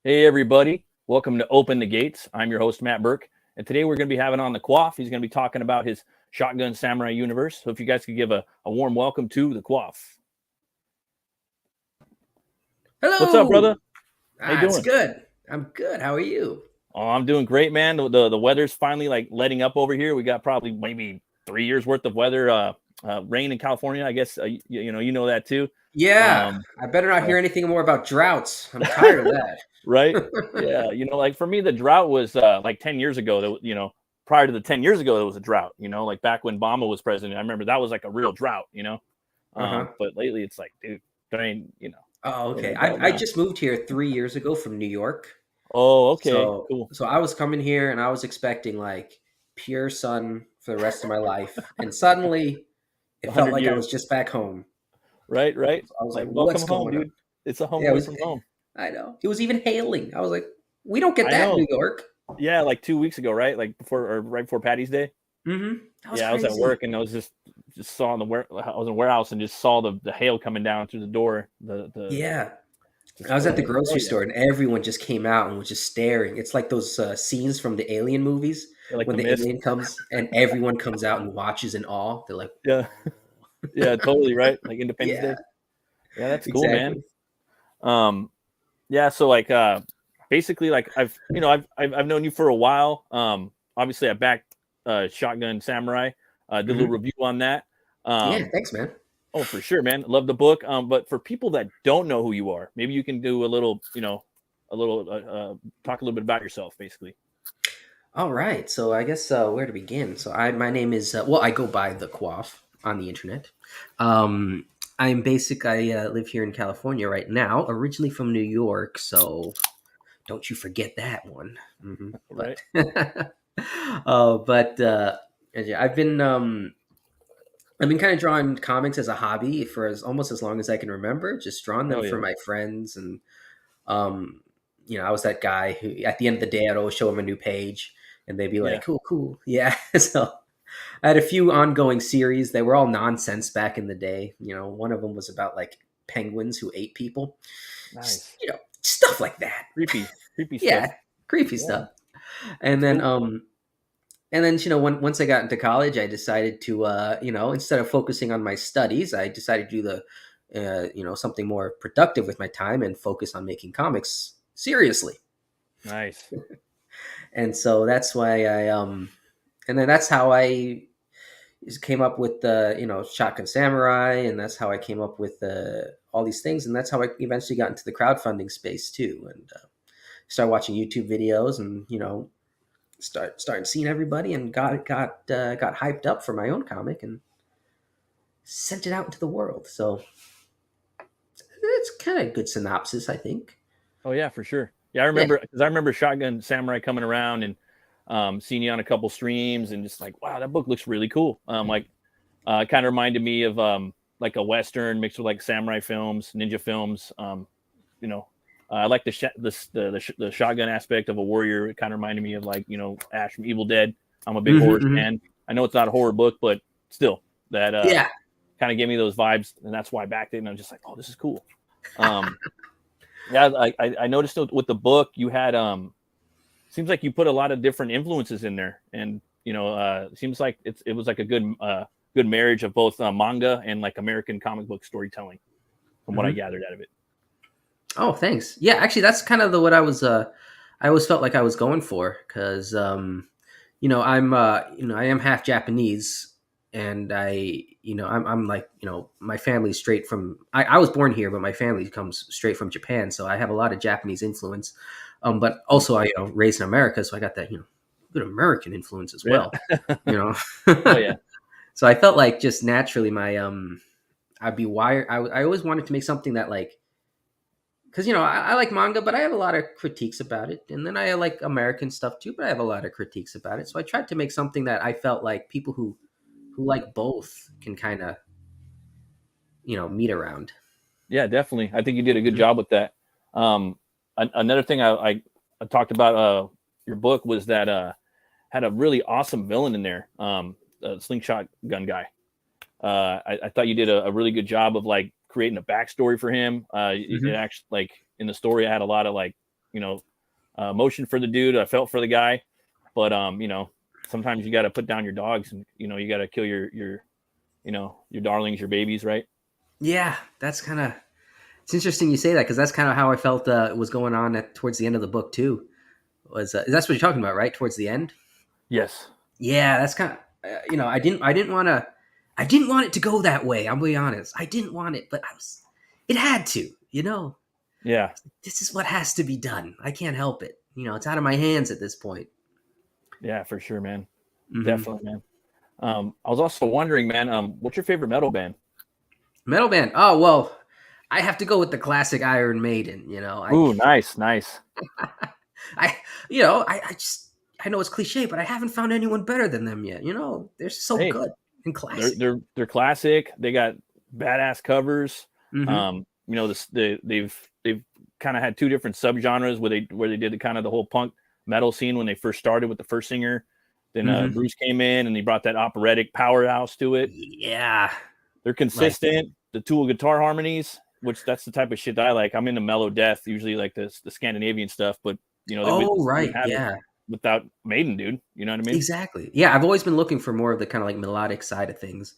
Hey, everybody. Welcome to Open the Gates. I'm your host, Matt Burke. And today we're going to be having on the Quaff. He's going to be talking about his Shotgun Samurai universe. So if you guys could give a warm welcome to the Quaff. Hello. What's up, brother? How you It's doing? good. I'm good. How are you? Oh, I'm doing great, man. The weather's finally like letting up over here. We got probably maybe 3 years worth of weather, rain in California. I guess, you know that too. Yeah. Um, I better not so hear anything more about droughts. I'm tired of right? that. Yeah, like for me, the drought was like 10 years ago. Prior to the 10 years ago, there was a drought. Like back when Obama was president, I remember that was like a real drought. Uh-huh. But lately, it's like, dude, there ain't Oh, ain't okay. no drought I now. just moved here 3 years ago from New York. Oh, okay, So cool. so I was coming here and I was expecting like pure sun for the rest of my life. And suddenly it felt 100 like I years, was just back home. right, right. So I was Like, like, welcome what's home, going on? dude. It's a home Yeah, it away was from home. I know. It was even hailing. I was like, we don't get I that in New know. York. Yeah, like 2 weeks ago, right? Like before or right before Patty's Day. That was Yeah, I was at crazy. work and I was just saw I was in the warehouse and just saw the hail coming down through the door. The Yeah. I just was oh, at the oh grocery yeah. store and everyone just came out and was just staring. It's like those scenes from the Alien movies Yeah, like when the the mist. alien comes and everyone comes out and watches in awe. They're like, Yeah. "Whoa!" Yeah, totally right. Like Independence Yeah, Day. Yeah, that's cool, man. exactly. Um, yeah, so like basically like I've known you for a while. Obviously I backed Shotgun Samurai. Did a little Hmm. review on that. Yeah, Um, thanks, man. oh for sure, man. Love the book. But for people that don't know who you are, maybe you can do a little talk a little bit about yourself, basically. All right, so I guess where to begin? So my name is I go by the Quaff on the internet. Um, I live here in California right now, originally from New York, so don't you forget that one. Right. But but yeah, I've been kind of drawing comics as a hobby for almost as long as I can remember. Just drawing them Hell for yeah. my friends, and um, I was that guy who, at the end of the day, I'd always show them a new page, and they'd be Yeah. like, "Cool, cool, yeah." So I had a few ongoing series. They were all nonsense back in the day. One of them was about like penguins who ate people, just Nice. stuff like that. Creepy stuff. Yeah, creepy Yeah. stuff. And It's then cool. once I got into college, I decided to instead of focusing on my studies, I decided to do the something more productive with my time and focus on making comics seriously. Nice. And so that's why and then that's how I came up with the Shotgun Samurai, and that's how I came up with all these things, and that's how I eventually got into the crowdfunding space too, and started watching YouTube videos, and started seeing everybody, and got hyped up for my own comic and sent it out into the world. So it's kind of a good synopsis, I think. Oh yeah, for sure. Yeah, Yeah. I remember Shotgun Samurai coming around and seeing you on a couple streams and just like, wow, that book looks really cool. It kind of reminded me of like a western mixed with like samurai films, ninja films. You know, I like the shotgun aspect of a warrior. It kind of reminded me of like Ash from Evil Dead. I'm a big Hmm. horror Hmm. fan. I know it's not a horror book, but still, that Yeah. kind of gave me those vibes, and that's why I backed it. And I'm just like, oh, this is cool. Um, yeah, I noticed with the book you had seems like you put a lot of different influences in there, and seems like it was like a good marriage of both manga and like American comic book storytelling, from what I Hmm. gathered out of it. Oh, thanks. Yeah, actually, that's kind of the what I was. I always felt like I was going for because I am half Japanese, and I'm like my family's straight from. I was born here, but my family comes straight from Japan, so I have a lot of Japanese influence. But Cool. also I raised in America, so I got that good American influence as Yeah. well. You know, Oh yeah. so I felt like just naturally my I'd be wired. I always wanted to make something that like because I like manga, but I have a lot of critiques about it, and then I like American stuff too, but I have a lot of critiques about it. So I tried to make something that I felt like people who like both can kind of meet around. Yeah, definitely. I think you did a good Mhm. job with that. Another thing I talked about your book was that had a really awesome villain in there, a slingshot gun guy. I thought you did a really good job of like creating a backstory for him. It Mhm. actually like in the story, I had a lot of like emotion for the dude. I felt for the guy, but sometimes you got to put down your dogs, and you got to kill your darlings, your babies, right? Yeah, that's kind of it's interesting you say that because that's kind of how I felt was going on towards the end of the book too. Was that's what you're talking about, right? Towards the end. Yes. Yeah, that's kind of I didn't want it to go that way. I'll be honest. I didn't want it, but it had to. Yeah. This is what has to be done. I can't help it. It's out of my hands at this point. Yeah, for sure, man. Mm-hmm. Definitely, man. I was also wondering, man, what's your favorite metal band? Metal band. Oh well, I have to go with the classic Iron Maiden. Ooh, nice. I I know it's cliche, but I haven't found anyone better than them yet. They're so Hey, good and classic. they're classic. They got badass covers. Mm-hmm. They've kind of had two different subgenres where they did the whole punk metal scene when they first started with the first singer. Then Mm-hmm. Bruce came in and he brought that operatic powerhouse to it. Yeah, They're consistent. The Tool guitar harmonies, which that's the type of shit that I like. I'm into mellow death, usually like the Scandinavian stuff, but they wouldn't have it without Maiden, dude. You know what I mean? exactly. Yeah, I've always been looking for more of the kind of like melodic side of things.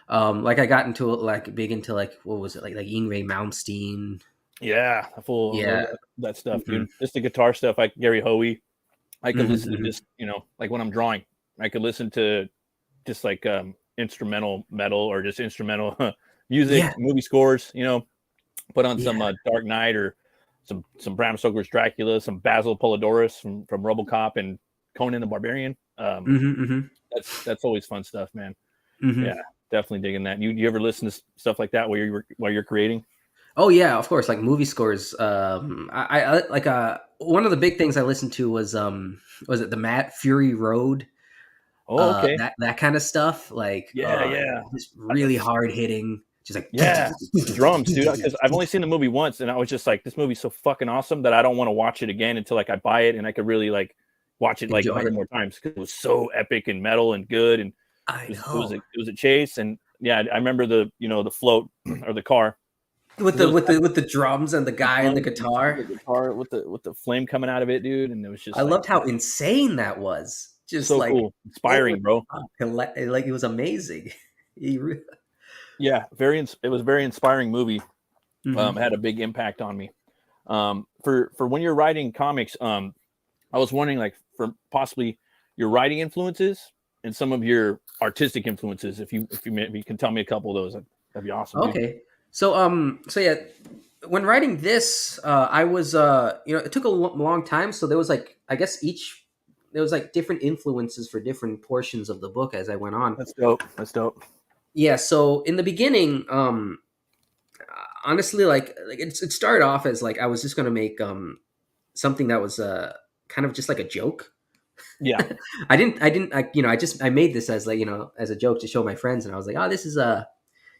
Like I got into big into like what was it like Yngwie Malmsteen. Yeah, I Yeah. love that stuff, Mm-hmm. dude. Just the guitar stuff, like Gary Hoey. I could listen to Mm-hmm. just like when I'm drawing, I could listen to just like instrumental metal or just instrumental music, Yeah. movie scores. Put on some Yeah. Dark Knight or some Bram Stoker's Dracula, some Basil Polidorus from RoboCop and Conan the Barbarian. Mm-hmm. Mm-hmm. That's always fun stuff, man. Mm-hmm. Yeah, definitely digging that. You ever listen to stuff like that while you're creating? Oh yeah, of course. Like movie scores. I like one of the big things I listened to was it the Mad Fury Road? Oh, okay. That kind of stuff. Like Yeah. just really hard hitting. Just like Yeah, the drums, dude. Because I've only seen the movie once, and I was just like, this movie's so fucking awesome that I don't want to watch it again until like I buy it and I could really like watch it like enjoy 100 it. more times because it was so epic and metal and good, and I it was know. it was a chase, and yeah, I remember the float or the car With because it the was with the drums and the guy and the drums and guitar. the guitar with the flame coming out of it, dude, and it was I just like loved how insane that was. Just so like cool, over inspiring, bro. the top. Like it was amazing. Yeah, it was a very inspiring movie. Mm-hmm. Had a big impact on me. For when you're writing comics, I was wondering, like, for possibly your writing influences and some of your artistic influences. If you maybe can tell me a couple of those, that'd be awesome, dude. Okay. So yeah, when writing this, I was it took a long time. So there was like I guess there was like different influences for different portions of the book as I went on. That's dope. That's dope. Yeah. So in the beginning, honestly, it started off as like I was just gonna make something that was kind of just like a joke. Yeah. I made this as like as a joke to show my friends, and I was like, oh, this is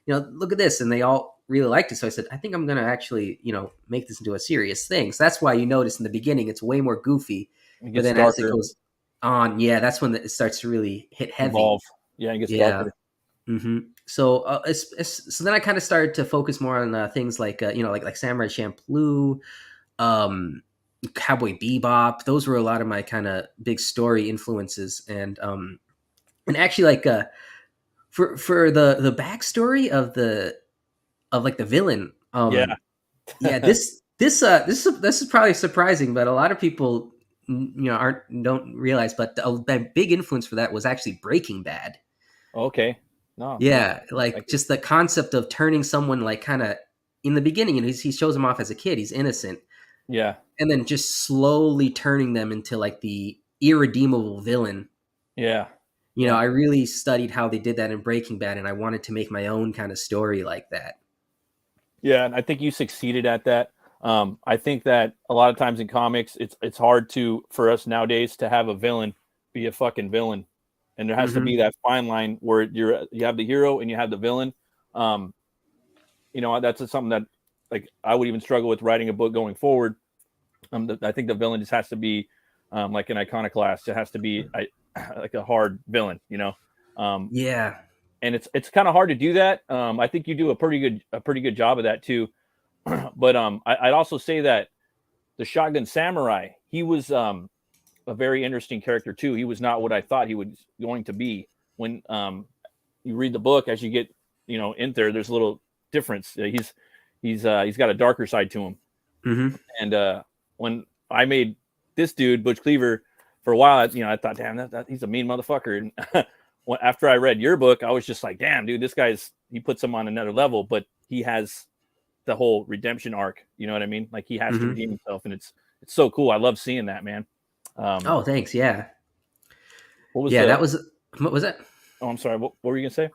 look at this, and they all really liked it. So I said, I think I'm gonna actually make this into a serious thing. So that's why you notice in the beginning it's way more goofy, It but gets then as it darker. goes on, yeah, that's when it starts to really hit heavy. Evolve. Yeah, it gets Yeah. darker. hmm So, so then I kind of started to focus more on things like like Samurai Champloo, um, Cowboy Bebop. Those were a lot of my kind of big story influences, and actually like for the backstory of like the villain. Yeah. Yeah, this is probably surprising, but a lot of people don't realize. But the big influence for that was actually Breaking Bad. Okay. No. Nice. Yeah, like Like it. just the concept of turning someone like kind of in the beginning, he shows him off as a kid, he's innocent, Yeah. and then just slowly turning them into like the irredeemable villain. Yeah. Yeah. I really studied how they did that in Breaking Bad, and I wanted to make my own kind of story like that. Yeah, and I think you succeeded at that. I think that a lot of times in comics, it's hard for us nowadays to have a villain be a fucking villain, and there has to hmm be that fine line where you have the hero and you have the villain. Um, that's something that like I would even struggle with writing a book going forward. I think the villain just has to be like an iconoclast. It has to be like a hard villain, Um, Yeah. and it's kind of hard to do that. I think you do a pretty good job of that too. But I'd also say that the Shotgun Samurai, he was a very interesting character too. He was not what I thought he was going to be. When you read the book, as you get in there, there's a little difference. He's got a darker side to him. Mm-hmm. And when I made this dude Butch Cleaver, for a while, I thought, damn, that he's a mean motherfucker. And after I read your book, I was just like, damn, dude, this he puts him on another level, but he has the whole redemption arc. You know what I mean? Like he has to redeem himself, and it's so cool. I love seeing that, man. Oh, thanks. Yeah. What was that? Oh, I'm sorry. What were you gonna say?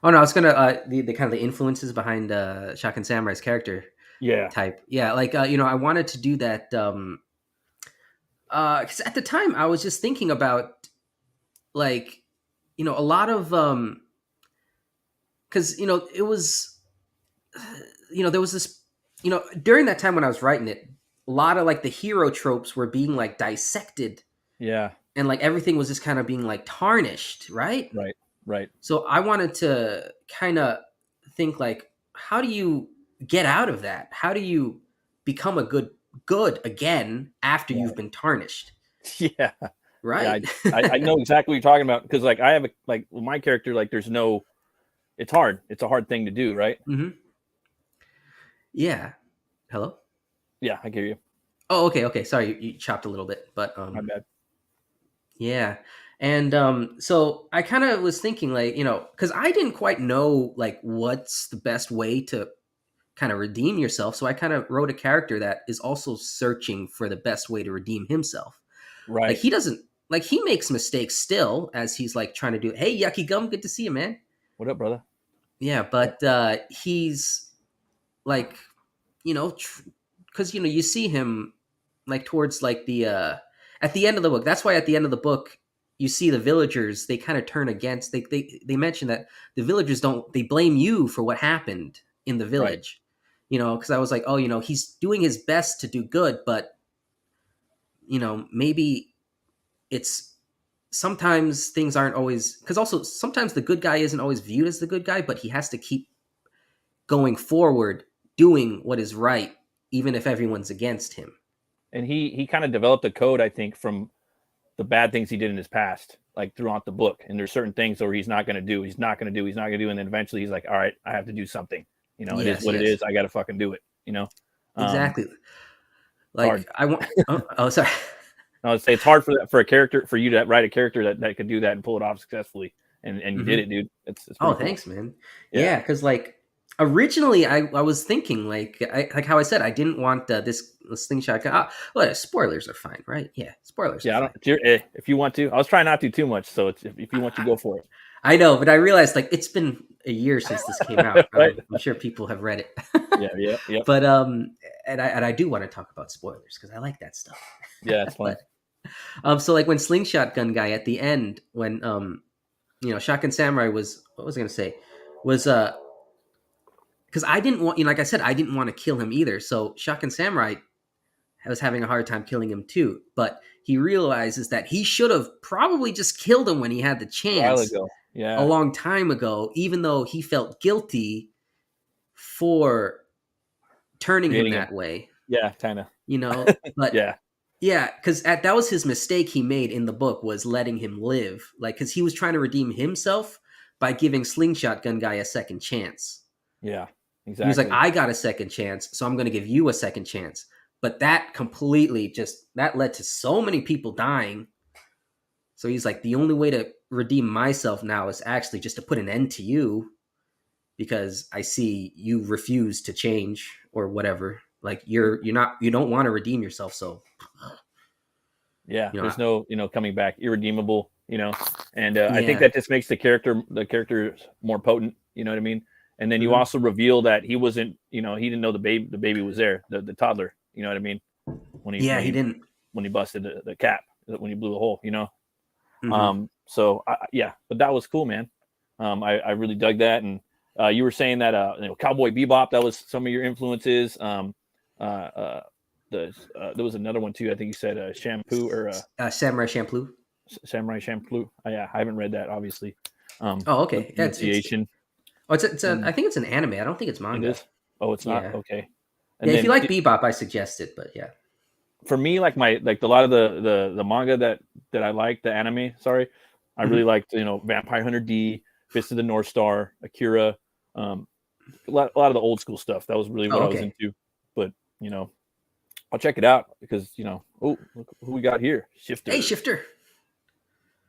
Oh no, I was gonna the kind of the influences behind Shotgun Samurai's character Yeah. type. Yeah, like I wanted to do that. Because at the time I was just thinking about like a lot of because it was there was this during that time when I was writing it, a lot of like the hero tropes were being like dissected. Yeah. And like everything was just kind of being like tarnished, right? Right. So I wanted to kind of think like, how do you get out of that? How do you become a good again after you've been tarnished? Yeah. Right. Yeah, I know exactly what you're talking about, because like I have my character, like there's no, it's hard. It's a hard thing to do, right? Mm-hmm. Yeah. Hello? Yeah, I hear you. Oh, okay. Sorry, you chopped a little bit, but My bad. yeah. And so I kind of was thinking like, because I didn't quite know like what's the best way to kind of redeem yourself. So I kind of wrote a character that is also searching for the best way to redeem himself. Right. Like he doesn't like he makes mistakes still as he's like trying to do. Hey, Yucky Gum, good to see you, man. What up, brother? Yeah, but he's like, because you see him like towards like the at the end of the book. That's why at the end of the book you see the villagers. They kind of turn against. They mention that the villagers they blame you for what happened in the village. Right. Because I was like, oh, he's doing his best to do good, but maybe it's sometimes things aren't always, because also sometimes the good guy isn't always viewed as the good guy, but he has to keep going forward doing what is right even if everyone's against him. And he kind of developed a code, I think, from the bad things he did in his past, like throughout the book. And there's certain things where he's not going to do, and then eventually he's like, all right, I have to do something. It is what it is. I got to fucking do it. Exactly. Like hard. I want. Oh, sorry. I would say it's hard for a character, for you to write a character that could do that and pull it off successfully, and you did it, dude. It's cool. Thanks, man. Yeah, because like originally I was thinking like how I said I didn't want this slingshot gun. Well, spoilers are fine, right? Yeah, spoilers. Yeah, if you want to. I was trying not to too much, so if you want to, go for it. I know, but I realized like it's been a year since this came out. Right? I'm sure people have read it. Yeah. But and I do want to talk about spoilers because I like that stuff. Yeah, it's fun. So like when Slingshot Gun Guy at the end, when Shotgun Samurai was, what was I gonna say? Was because I didn't want, like I said, I didn't want to kill him either. So Shotgun Samurai was having a hard time killing him too. But he realizes that he should have probably just killed him when he had the chance a long time ago, even though he felt guilty for turning him that way. Yeah, kind of. But yeah, because that was his mistake he made in the book, was letting him live. Like, because he was trying to redeem himself by giving Slingshot Gun Guy a second chance. Yeah, exactly. He was like, I got a second chance, so I'm going to give you a second chance. But that completely that led to so many people dying. So he's like, the only way to redeem myself now is actually just to put an end to you, because I see you refuse to change or whatever. Like you don't want to redeem yourself. So there's no, coming back, irredeemable, and I think that just makes the character more potent. You know what I mean? And then you also reveal that he wasn't, he didn't know the baby was there, the toddler. You know what I mean? When he busted the cap, when he blew the hole, So but that was cool, man. I really dug that. And you were saying that, Cowboy Bebop, that was some of your influences. There was another one too. I think you said Shampoo or Samurai Champloo. Samurai Champloo. Yeah, I haven't read that, obviously. Okay. Pronunciation. I think it's an anime. I don't think it's manga. It is? Oh, it's not? Okay. And if you like Bebop, I suggest it, but yeah. for me, like a lot of the manga that I like, the anime, sorry, I really liked, Vampire Hunter D, Fist of the North Star, Akira, a lot of the old school stuff. That was really Oh, what I was okay. into. But I'll check it out because oh, look who we got here, Shifter. Hey, Shifter.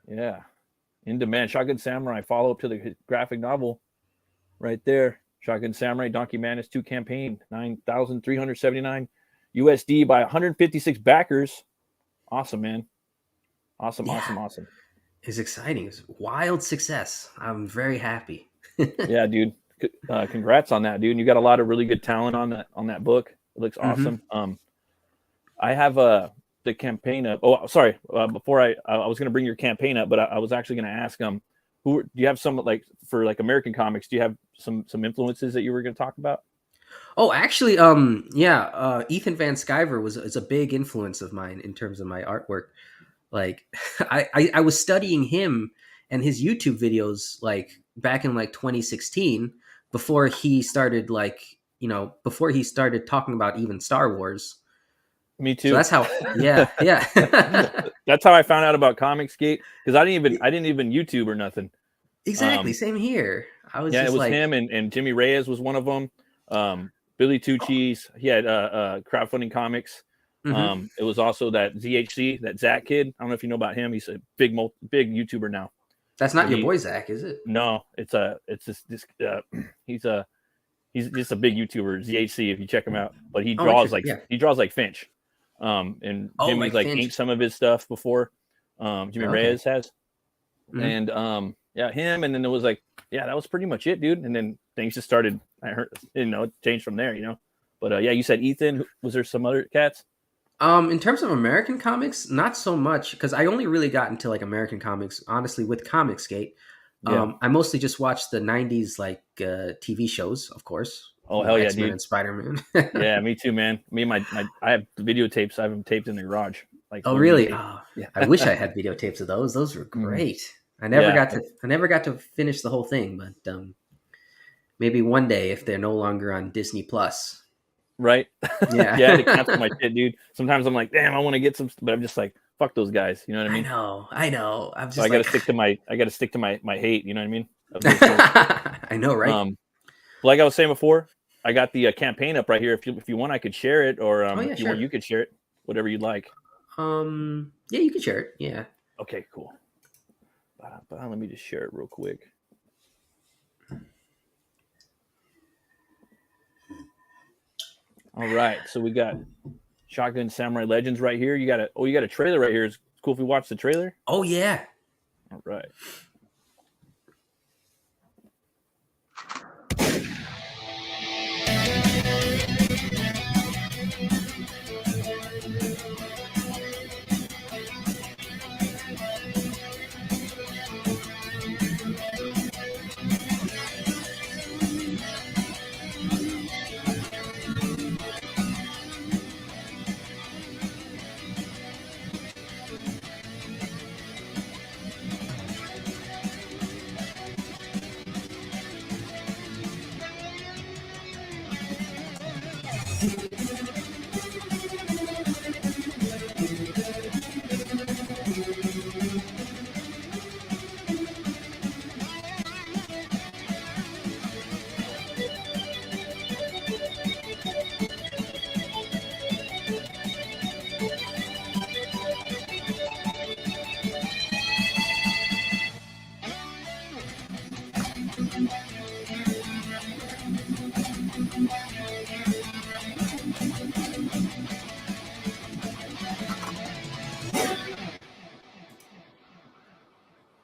Yeah, in demand. Shotgun Samurai follow up to the graphic novel, right there. Shotgun Samurai Donkey Madness 2 campaign, 9,379 USD by 156 backers. Awesome, man. Awesome. It's exciting. It's wild success. I'm very happy. Yeah, dude. Congrats on that, dude. And you got a lot of really good talent on that book. It looks awesome. I have the campaign up. Oh, sorry. Before I was going to bring your campaign up, but I was actually going to ask do you have some for American comics? Do you have some influences that you were going to talk about? Oh, actually, Ethan Van Sciver is a big influence of mine in terms of my artwork. Like, I was studying him and his YouTube videos like back in like 2016 before he started before he started talking about even Star Wars. Me too. So that's how, yeah. That's how I found out about Comicsgate because I didn't even YouTube or nothing. Exactly, same here. I was it was him and Jimmy Reyes was one of them. Billy Tucci's, he had crowdfunding comics. It was also that ZHC, that Zach kid. I don't know if you know about him. He's a big YouTuber now. That's not your boy Zach, is it? No, it's he's just a big YouTuber, ZHC, if you check him out. But he draws he draws like Finch. And Jimmy's inked some of his stuff before. Jimmy Reyes has. And him, and then it was that was pretty much it, dude. And then things just started. I heard, it changed from there, But you said Ethan. Was there some other cats? In terms of American comics, not so much because I only really got into American comics honestly with Comicsgate. I mostly just watched the '90s TV shows, of course. Oh hell yeah, dude! And Spider-Man. Yeah, me too, man. Me and I have videotapes. I have them taped in the garage. Oh really? Oh, yeah. I wish I had videotapes of those. Those were great. I never got to finish the whole thing, but maybe one day if they're no longer on Disney Plus. Right? Yeah. I had to cancel my shit, dude. Sometimes I'm like, damn, I want to get some, but I'm just like, fuck those guys. You know what I mean? I know. I'm just I got to stick to my hate. You know what I mean? I know, right? Like I was saying before, I got the campaign up right here. If you want, I could share it, or if you want, you could share it. Whatever you'd like. Yeah, you can share it. Yeah. Okay, cool. Let me just share it real quick. All right, so we got Shotgun Samurai Legends right here. You got a trailer right here. It's cool if we watch the trailer. Oh yeah. All right.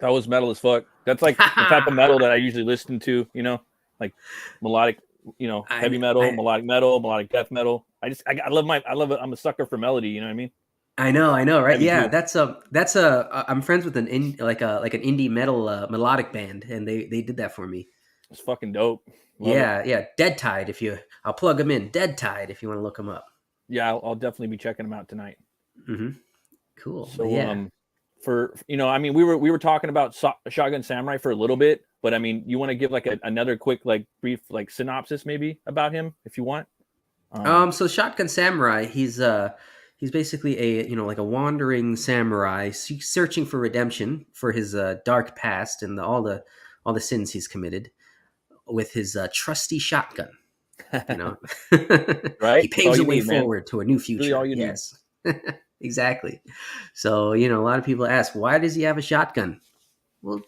That was metal as fuck. That's like the type of metal that I usually listen to, like melodic, heavy metal, melodic metal, melodic death metal. I love it. I'm a sucker for melody. You know what I mean? I know, right? Yeah, that's I'm friends with an indie metal melodic band, and they did that for me. It's fucking dope. Love it. Yeah. Dead Tide. I'll plug them in. Dead Tide, if you want to look them up. Yeah, I'll definitely be checking them out tonight. Cool. So we were talking about Shotgun Samurai for a little bit, but I mean, you want to give another quick brief synopsis maybe about him if you want. So Shotgun Samurai, he's he's basically a like a wandering samurai searching for redemption for his dark past and all the sins he's committed with his trusty shotgun. You know, he Right? That's all paves a you way need, man. forward to a new Really all future. you need. Yes, exactly. So a lot of people ask, why does he have a shotgun? Well,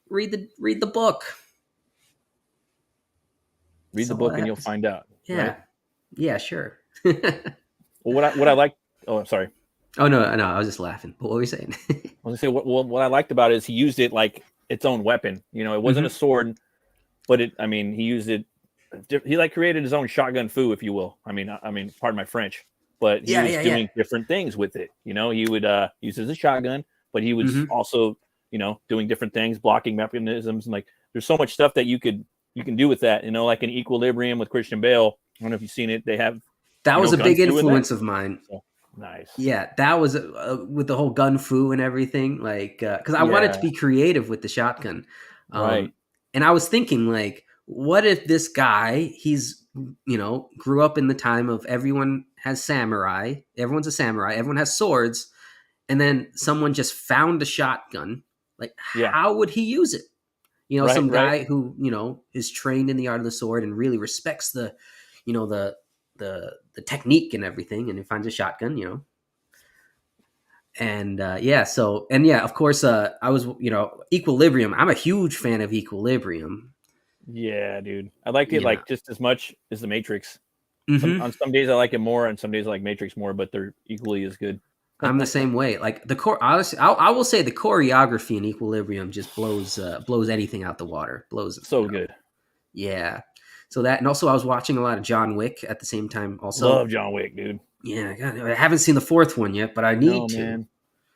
read the book. Read That's the all book I and have you'll to say. find out, right? Yeah, yeah, sure. Well, what I like. Oh, I'm sorry. Oh no, no, I was just laughing. What were we saying? I was gonna say what I liked about it is he used it like its own weapon. It wasn't a Hmm. sword, but he used it. He like created his own shotgun foo, if you will. Pardon my French, but he Yeah, was yeah, yeah. doing different things with it. He would use it as a shotgun, but he was Hmm. also doing different things, blocking mechanisms, and like there's so much stuff that you can do with that. Like in Equilibrium with Christian Bale. I don't know if you've seen it. They have That was a guns big too in that. influence of mine. So nice. Yeah, that was with the whole gun fu and everything. Like, because I wanted to Yeah. be creative with the shotgun, Right. and I was thinking, like, what if this guy, grew up in the time of everyone has samurai, everyone's a samurai, everyone has swords, and then someone just found a shotgun. Like, Yeah. how would he use it? Right. Some Right. guy who is trained in the art of the sword and really respects you know, the the technique and everything, and he finds a shotgun. And yeah, so and yeah, of course, I was Equilibrium. I'm a huge fan of Equilibrium. Yeah, dude. I liked it You know, like just as much as the Matrix. hmm On some days I like it more, and some days I like Matrix more, but they're equally as good. I'm the same way. Like the core, honestly, I will say the choreography in Equilibrium just blows anything out the water. Blows, So good. yeah. So that, and also I was watching a lot of John Wick at the same time. Also, Love John Wick, dude. yeah, God, I haven't seen the fourth one yet, but I No, need to. man.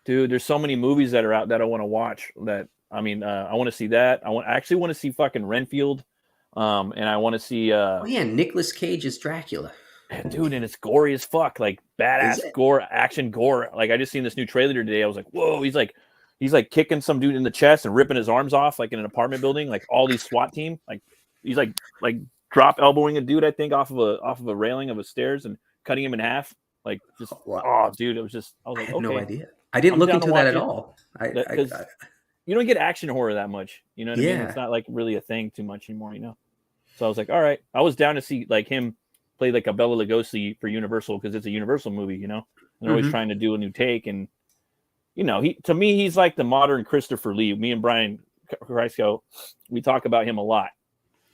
Dude, there's so many movies that are out that I want to watch that I want to see that. I actually want to see fucking Renfield. And I want to see Oh yeah, Nicolas Cage is Dracula. dude, and it's gory as fuck, like Is badass it? gore, action gore. Like I just seen this new trailer today. I was like, whoa, he's like kicking some dude in the chest and ripping his arms off, like in an apartment building, like all these SWAT team. Like he's like drop elbowing a dude, I think, off of a railing of a stairs and cutting him in half. Like just Well, dude, I was I like, had no okay, idea. I didn't I'm look down to into that watch at it. all. Because you don't get action horror that much. You know what I mean? It's Yeah. not like really a thing too much anymore. So I was like, all right. I was down to see like him play like a Bela Lugosi for Universal because it's a Universal movie. And they're always Hmm. trying to do a new take. And he to me he's like the modern Christopher Lee. Me and Brian Kreisco, we talk about him a lot,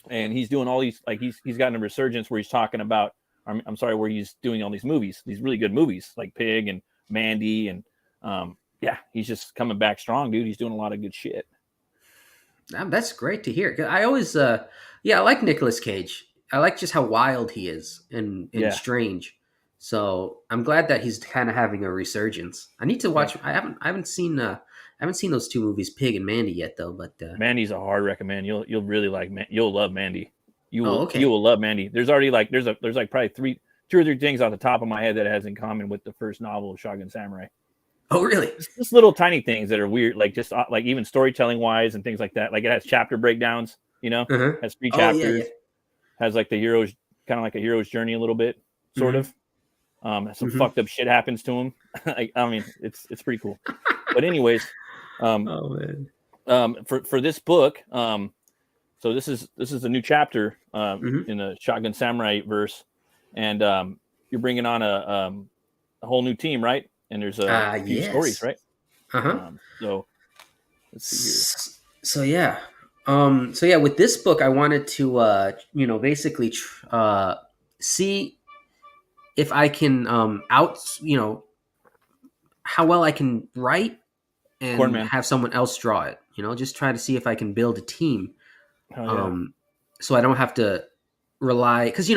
and he's doing all these like he's gotten a resurgence where he's talking about. I'm sorry, where he's doing all these movies, these really good movies like Pig and Mandy, and yeah, he's just coming back strong, dude. He's doing a lot of good shit. That's great to hear. 'Cause I always, yeah, I like Nicolas Cage. I like just how wild he is and Yeah, strange. So I'm glad that he's kind of having a resurgence. I need to yeah. watch. I haven't seen those two movies, Pig and Mandy, yet though. But Mandy's a hard recommend. You'll really like you'll love Mandy. You oh, will you okay. will love Mandy. There's already like there's like probably two or three things off the top of my head that it has in common with the first novel of Shogun Samurai. Oh, really? Just little tiny things that are weird, like just like even storytelling wise and things like that. Like it has chapter breakdowns, Uh-huh. has three Oh, yeah, yeah. chapters, has like the hero's kind of like a hero's journey a little bit, sort Hmm. of. Some Hmm. fucked up shit happens to him. It's pretty cool. But anyways, um, Oh man. for this book, so this is a new chapter Hmm. in the Shotgun Samurai verse, and you're bringing on a whole new team, right? And there's a few stories, Yes. right? Uh-huh. So let's see here. So yeah. So yeah, with this book, I wanted to, basically, see if I can, how well I can write and Cornman. have someone else draw it. Just try to see if I can build a team. Oh yeah. Um, so I don't have to rely, because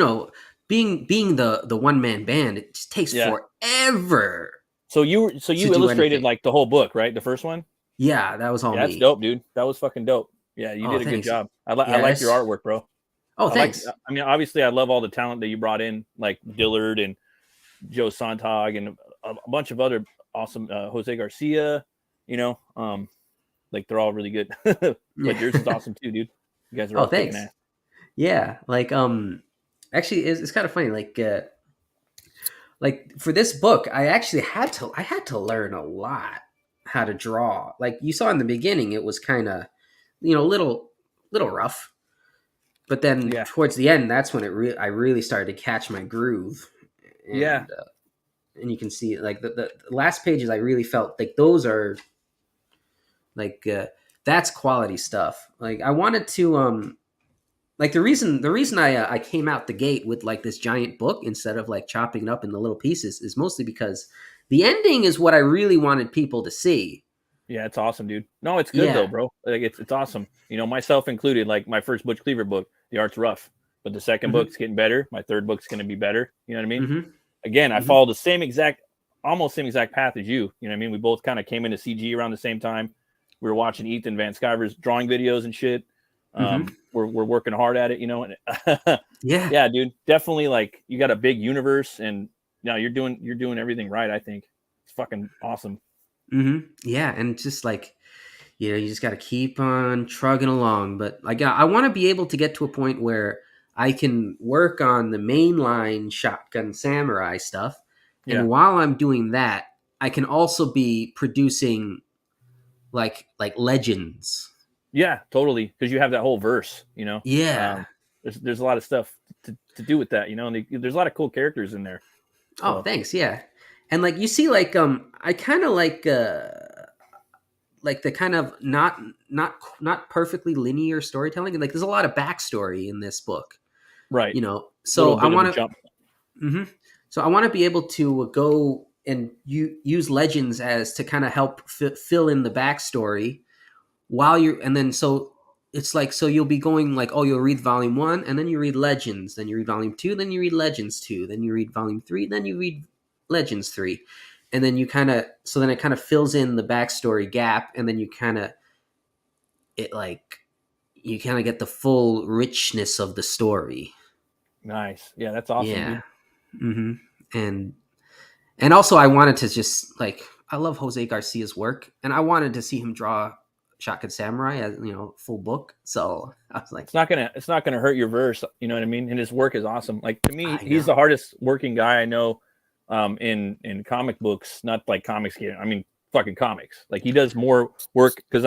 being the one man band, it just takes Yeah. forever So to you do illustrated anything. like the whole book, right? The first one. Yeah, that was all Yeah, that's me. dope, dude. That was fucking dope. Yeah, you Oh, did a good thanks. job. I Yeah, like your that's. artwork, bro. Oh, I like. thanks. Obviously, I love all the talent that you brought in, like Dillard and Joe Sontag and a bunch of other awesome Jose Garcia. You know, like they're all really good. But yours is Yeah. awesome too, dude. You guys are Oh, all kicking thanks. ass. Yeah, like actually, it's kind of funny. Like like for this book, I actually had to learn a lot how to draw. Like you saw in the beginning, it was kind of, little rough, but then Yeah. towards the end, that's when I really started to catch my groove, Yeah. and you can see like the last pages, I really felt like those are like that's quality stuff. Like I wanted to like the reason I came out the gate with like this giant book instead of like chopping it up in the little pieces is mostly because the ending is what I really wanted people to see. Yeah, it's awesome, dude. No, it's good though, Yeah. bro. Like it's awesome. You know, myself included. Like my first Butch Cleaver book, the art's rough, but the second Mm-hmm. book's getting better. My third book's going to be better. You know what I mean? Mm-hmm. Again, I Mm-hmm. followed the almost same exact path as you. You know what I mean? We both kind of came into CG around the same time. We were watching Ethan Van Sciver's drawing videos and shit. Mm-hmm. We're working hard at it, you know. And Yeah. yeah, dude, definitely like you got a big universe, and no, you're doing everything right. I think it's fucking awesome. Mm-hmm. Yeah, and just like you just got to keep on trugging along. But like I want to be able to get to a point where I can work on the mainline Shotgun Samurai stuff, Yeah, and while I'm doing that, I can also be producing like legends. yeah, totally. Because you have that whole verse, you know. Yeah. There's a lot of stuff to do with that, you know. And there's a lot of cool characters in there. Oh, So thanks. Yeah. And like you see, I kind of like the kind of not perfectly linear storytelling. Like there's a lot of backstory in this book, right, So little I bit of a want jump. to, so I want to be able to go and use legends as to kind of help fill in the backstory while you're, and then so it's like so you'll be going like, oh, you'll read volume 1 and then you read legends, then you read volume 2, then you read legends 2, then you read volume 3, then you read legends 3, and then you kind of, so then it kind of fills in the backstory gap, and then you kind of, it like you kind of get the full richness of the story. Nice. Yeah, that's awesome, Yeah. dude. hmm and and also I wanted to just like, I love Jose Garcia's work, and I wanted to see him draw Shotgun Samurai as, full book. So I was like, It's not gonna hurt your verse. You know what I mean? And his work is awesome. Like to me, I he's the know. hardest working guy I know. In comic books, not like comics. I mean, fucking comics. Like he does more work because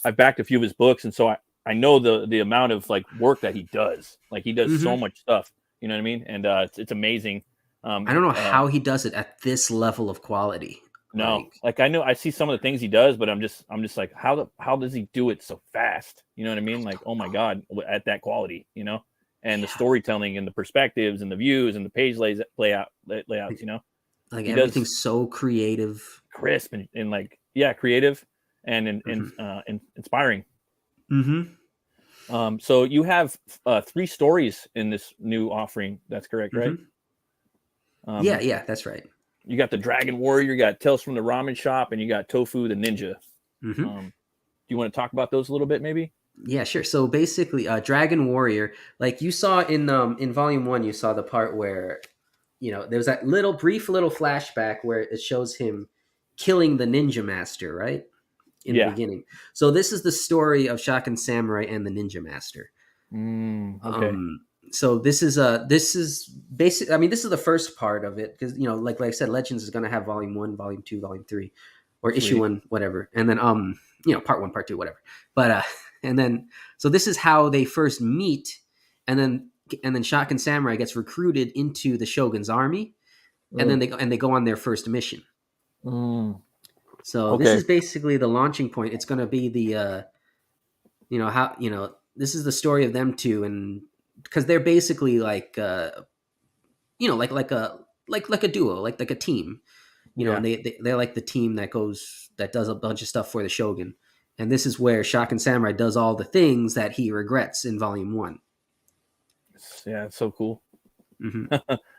I've backed a few of his books, and so I know the amount of like work that he does. Like he does so hmm much stuff. You know what I mean? And it's amazing. I don't know how he does it at this level of quality. No, Like, like I know I see some of the things he does, but I'm just like how does he do it so fast? You know what I I mean? Like don't oh my know. god, at that quality, you know, and the Yeah, storytelling and the perspectives and the views and the page layouts. You know, like he does everything's so creative. crisp and like yeah, creative hmm and inspiring. hmm So you have 3 stories in this new offering. That's correct, right? hmm Yeah, Um, yeah, that's right. you got the Dragon Warrior, you got Tales from the Ramen Shop, and you got Tofu the Ninja. hmm Do you want to talk about those a little bit, maybe? Yeah, sure. So basically, Dragon Warrior, like you saw in volume 1, you saw the part where there's that little brief little flashback where it shows him killing the ninja master, right? In the Yeah. beginning. So this is the story of Shotgun Samurai and the ninja master. Okay. So this is basic. I mean, this is the first part of it because like I said, Legends is going to have volume 1, volume 2, volume 3, or issue Sweet. 1, whatever, and then part 1, part 2, whatever. But and then so this is how they first meet, and then Shotgun Samurai gets recruited into the Shogun's army, and then Mm, they go on their first mission. mm, So this okay. is basically the launching point. It's going to be the how this is the story of them two, and because they're basically like like a duo, like a team, Yeah. and they're like the team that does a bunch of stuff for the Shogun. And this is where Shotgun Samurai does all the things that he regrets in volume 1. Yeah, it's so cool. hmm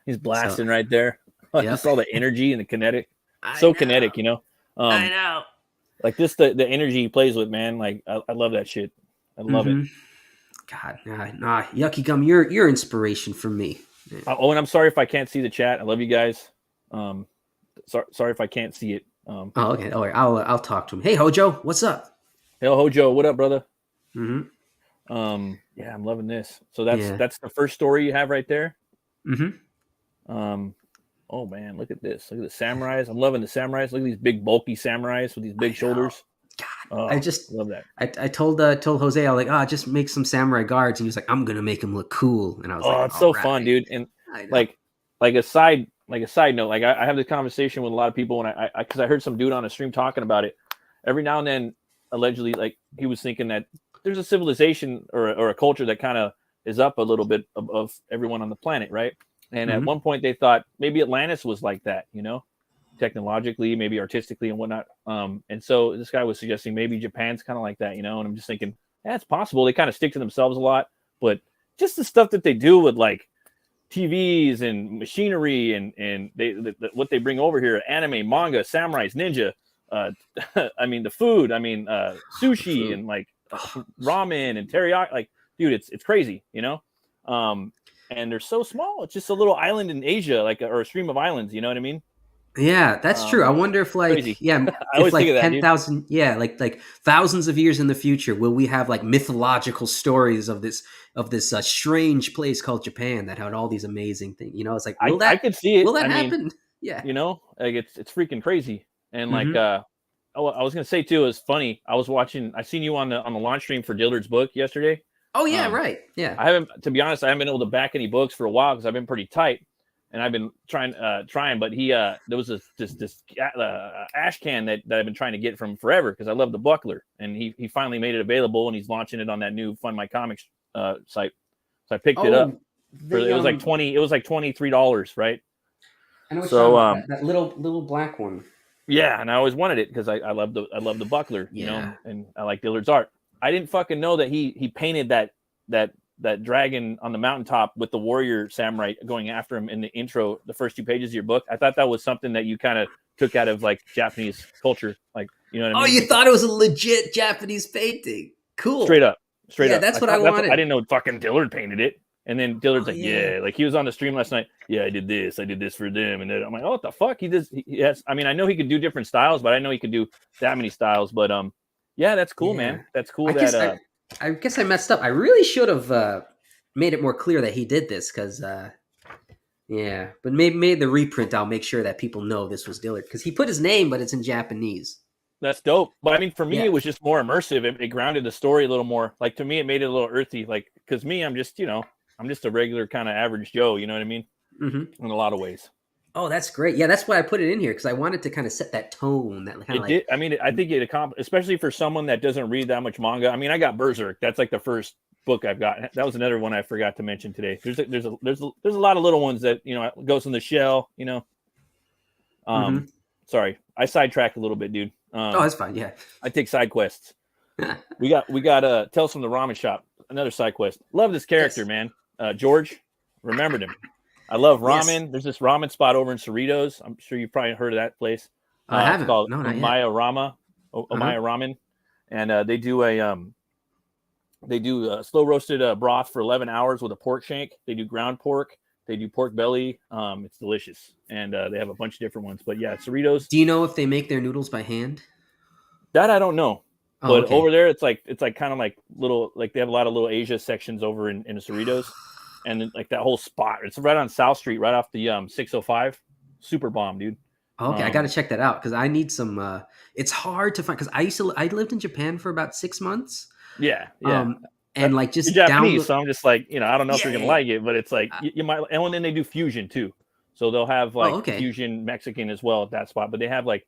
He's So, blasting right there. yep. Just all the energy and the kinetic. I So know. kinetic, you know. I Um, know. like this the energy he plays with, man. Like I love that shit. I love it. hmm God, nah, Yucky Gum, you're inspiration for me. Oh, and I'm sorry if I can't see the chat. I love you guys. Um, sorry if I can't see it. Oh, okay. All right. I'll talk to him. Hey, Hojo, what's up? Hey, Hojo, what up, brother? hmm Yeah, I'm loving this. So Yeah. that's the first story you have right there. hmm Um, Oh man, look at this. Look at the samurais. I'm loving the samurais. Look at these big bulky samurais with these big shoulders. God, Oh, I just love that. I told Jose, I was like, just make some samurai guards, and he was like, I'm gonna make them look cool, and I was like, Oh, it's all so fun, right. dude. And I know. like a side note, like I have this conversation with a lot of people, and I because I heard some dude on a stream talking about it. Every now and then, allegedly, like he was thinking that there's a civilization or a culture that kind of is up a little bit of everyone on the planet, right? And at one point they thought maybe Atlantis was like that, you know, technologically, maybe artistically and whatnot. And so this guy was suggesting maybe Japan's kind of like that, you know, and I'm just thinking, yeah, it's possible. They kind of stick to themselves a lot, but just the stuff that they do with like TVs and machinery and what they bring over here, anime, manga, samurais, ninja, I mean, the food, I mean, sushi Food. and like ramen and teriyaki, like, dude, it's crazy, you know? And they're so small. It's just a little island in Asia, like, or a stream of islands, you know what I mean? Yeah, that's true. I wonder if Crazy. I if always think like of that, dude. 10,000, like thousands of years in the future, will we have like mythological stories of this strange place called Japan that had all these amazing things? You know, it's like, I could see it. will that I mean, happen? Yeah. you know, like it's freaking crazy. And like, Mhm. I was gonna say too, it was funny. I seen you on the launch stream for Dillard's book yesterday. Oh yeah, Um, right. Yeah. I haven't, to be honest, I haven't been able to back any books for a while because I've been pretty tight, and I've been trying. But there was this ash can that I've been trying to get from forever because I love the Buckler, and he finally made it available, and he's launching it on that new Fund My Comics site. So I picked it up. It was like $23, right? I know what So you're talking about. That little black one. yeah, and I always wanted it because I love the Buckler, you know, and I like Dillard's art. I didn't fucking know that he painted that dragon on the mountaintop with the warrior samurai going after him in the intro, the first 2 pages of your book. I thought that was something that you kind of took out of like Japanese culture, like, you know what I mean? Oh, you thought it was a legit Japanese painting? Cool. Straight up. Yeah, that's what I wanted. I didn't know fucking Dillard painted it. And then Dillard's yeah, like he was on the stream last night. Yeah, I did this for them. And then I'm like, oh, what the fuck? He has, I mean, I know he could do different styles, but I know he could do that many styles. But yeah, that's cool, man. That's cool. I guess I messed up. I really should have made it more clear that he did this because, yeah. But maybe the reprint, I'll make sure that people know this was Dillard because he put his name, but it's in Japanese. That's dope. But I mean, for me, it was just more immersive. It grounded the story a little more. Like, to me, it made it a little earthy. Like, because me, I'm just a regular kind of average Joe. You know what I mean? Mm-hmm. In a lot of ways. Oh, that's great. Yeah, that's why I put it in here because I wanted to kind of set that tone. That kind of did. I mean, I think it accomplished, especially for someone that doesn't read that much manga. I mean, I got Berserk. That's like the first book I've got. That was another one I forgot to mention today. There's a lot of little ones that, you know, Ghost in the Shell. You know. Sorry, I sidetracked a little bit, dude. That's fine. Yeah, I take side quests. we got Tales from the Ramen Shop, another side quest. Love this character, man. George, remembered him. I love ramen. Yes. There's this ramen spot over in Cerritos. I'm sure you've probably heard of that place. I haven't. It's called Omaya Ramen, and they do slow roasted broth for 11 hours with a pork shank. They do ground pork. They do pork belly. It's delicious, and they have a bunch of different ones. But yeah, Cerritos. Do you know if they make their noodles by hand? That I don't know. But over there, it's like kind of like little, like they have a lot of little Asia sections over in Cerritos, and then, like that whole spot. It's right on South Street, right off the 605. Super bomb, dude. Okay, I got to check that out because I need some. It's hard to find because I lived in Japan for about 6 months. Yeah. And like just you're Japanese, so I'm just like, you know, I don't know if you're gonna like it, but it's like you might. And then they do fusion too, so they'll have like fusion Mexican as well at that spot. But they have like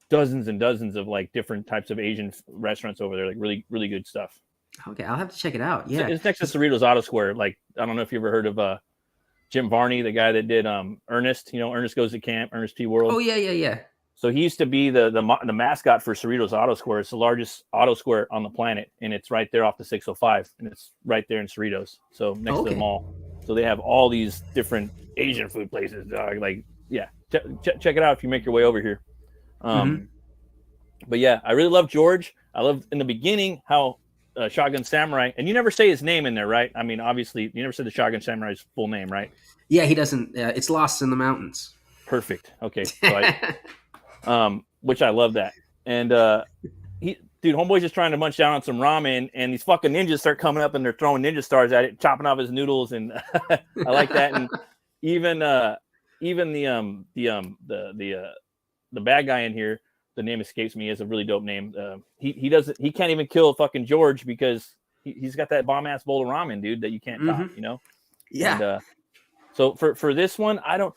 dozens and dozens of like different types of Asian restaurants over there, like really, really good stuff. Okay, I'll have to check it out. Yeah, it's next to Cerritos Auto Square. Like, I don't know if you ever heard of Jim Varney, the guy that did Ernest. You know, Ernest Goes to Camp, Ernest P. World. Oh yeah. So he used to be the mascot for Cerritos Auto Square. It's the largest auto square on the planet, and it's right there off the 605, and it's right there in Cerritos. So next to the mall. So they have all these different Asian food places. Like, yeah, check it out if you make your way over here. But yeah, I really love George. I love in the beginning how Shotgun Samurai, and you never say his name in there, right? I mean, obviously, you never said the Shotgun Samurai's full name, right? Yeah, he doesn't. It's Lost in the Mountains. Perfect. Okay. So which I love that. And homeboy's just trying to munch down on some ramen, and these fucking ninjas start coming up and they're throwing ninja stars at it, chopping off his noodles, and I like that. And even even the bad guy in here, the name escapes me, is a really dope name. He can't even kill fucking George because he's got that bomb ass bowl of ramen, dude, that you can't top, you know? Yeah. And so for this one, I don't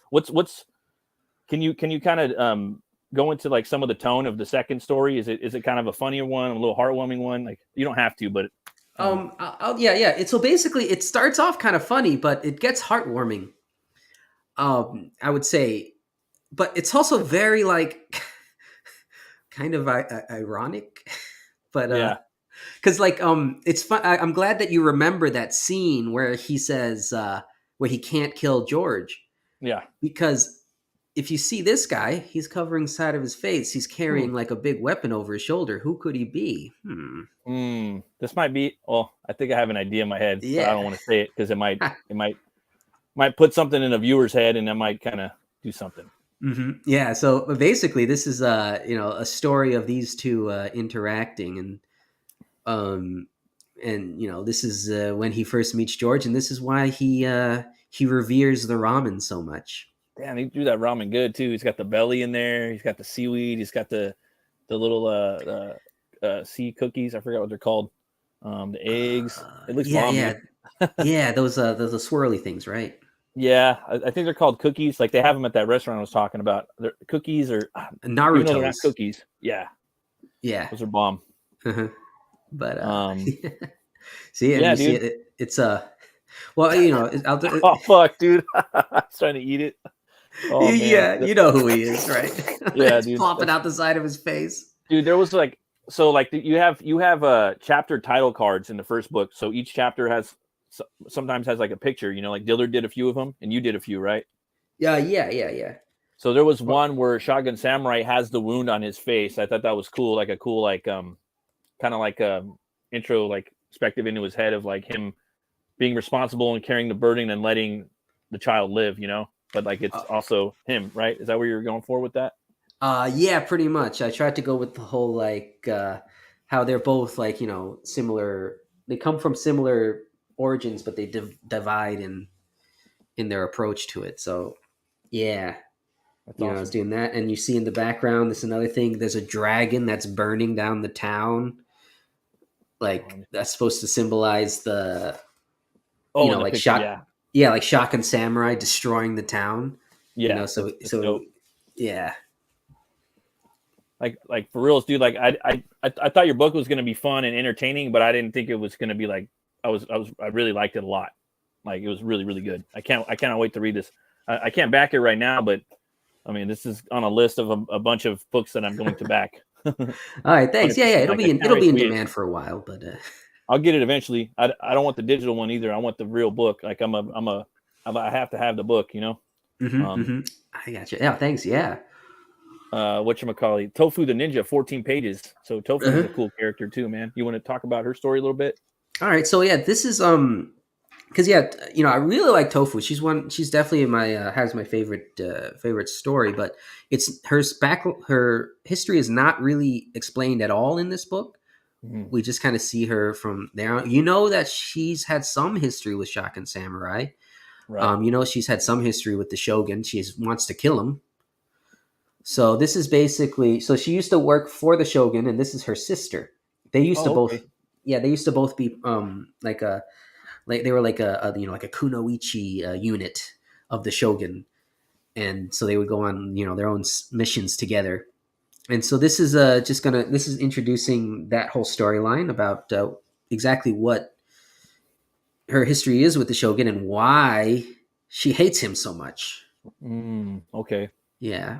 can you kind of go into like some of the tone of the second story? Is it kind of a funnier one, a little heartwarming one? Like you don't have to, but yeah. So basically, it starts off kind of funny, but it gets heartwarming. I would say, but it's also very like kind of ironic, but yeah, because like it's fun. I'm glad that you remember that scene where he says where he can't kill George, yeah. because if you see this guy, he's covering side of his face. He's carrying like a big weapon over his shoulder. Who could he be? This might be. Well, I think I have an idea in my head, but I don't Yeah. want to say it because it might put something in a viewer's head, and that might kind of do something. Yeah. So basically, this is a story of these two interacting, and this is when he first meets George, and this is why he reveres the ramen so much. Damn, he drew that ramen good too. He's got the belly in there. He's got the seaweed. He's got the little sea cookies. I forgot what they're called. The eggs. It looks bomb. Yeah. Those swirly things, right? Yeah, I think they're called cookies. Like they have them at that restaurant I was talking about. They're cookies, or even though they're not Naruto's. cookies. Yeah, Yeah. those are bomb. But see, and yeah, you dude. see it's well, Oh fuck, dude! I was trying to eat it. Oh man. yeah, you know who he is, right? Yeah, It's dude. flopping out the side of his face. Dude, there was like you have chapter title cards in the first book. So each chapter sometimes has like a picture. Like Dillard did a few of them, and you did a few, right? Yeah. So there was one where Shotgun Samurai has the wound on his face. I thought that was cool, like a cool kind of like intro, like perspective into his head of like him being responsible and carrying the burden and letting the child live. But like it's also him, right? Is that where you're going for with that? Yeah, pretty much. I tried to go with the whole like how they're both like similar. They come from similar origins, but they divide in their approach to it. So yeah, That's I awesome. was doing that, and you see in the background, there's another thing. There's a dragon that's burning down the town. Like that's supposed to symbolize the like picture, like Shotgun Samurai destroying the town. Yeah, So that's dope. Yeah. Like for reals, dude. Like I thought your book was gonna be fun and entertaining, but I didn't think it was gonna be like I really liked it a lot. Like it was really, really good. I cannot wait to read this. I can't back it right now, but I mean this is on a list of a bunch of books that I'm going to back. All right, thanks. Yeah, it'll be in demand for a while, but I'll get it eventually. I don't want the digital one either. I want the real book. Like I have to have the book, I got you. Yeah, thanks. Yeah. Whatchamacallit, Tofu the Ninja, 14 pages. So Tofu is a cool character too, man. You want to talk about her story a little bit? All right. So yeah, this is because I really like Tofu. She's definitely in my has my favorite story, but it's her history is not really explained at all in this book. We just kind of see her from there. That she's had some history with Shotgun Samurai. Right. She's had some history with the Shogun. She wants to kill him. So this is basically, so she used to work for the Shogun, and this is her sister. They used to both, yeah, they used to both be like they were like a kunoichi unit of the Shogun, and so they would go on their own missions together. And so this is this is introducing that whole storyline about exactly what her history is with the Shogun and why she hates him so much. Okay. Yeah.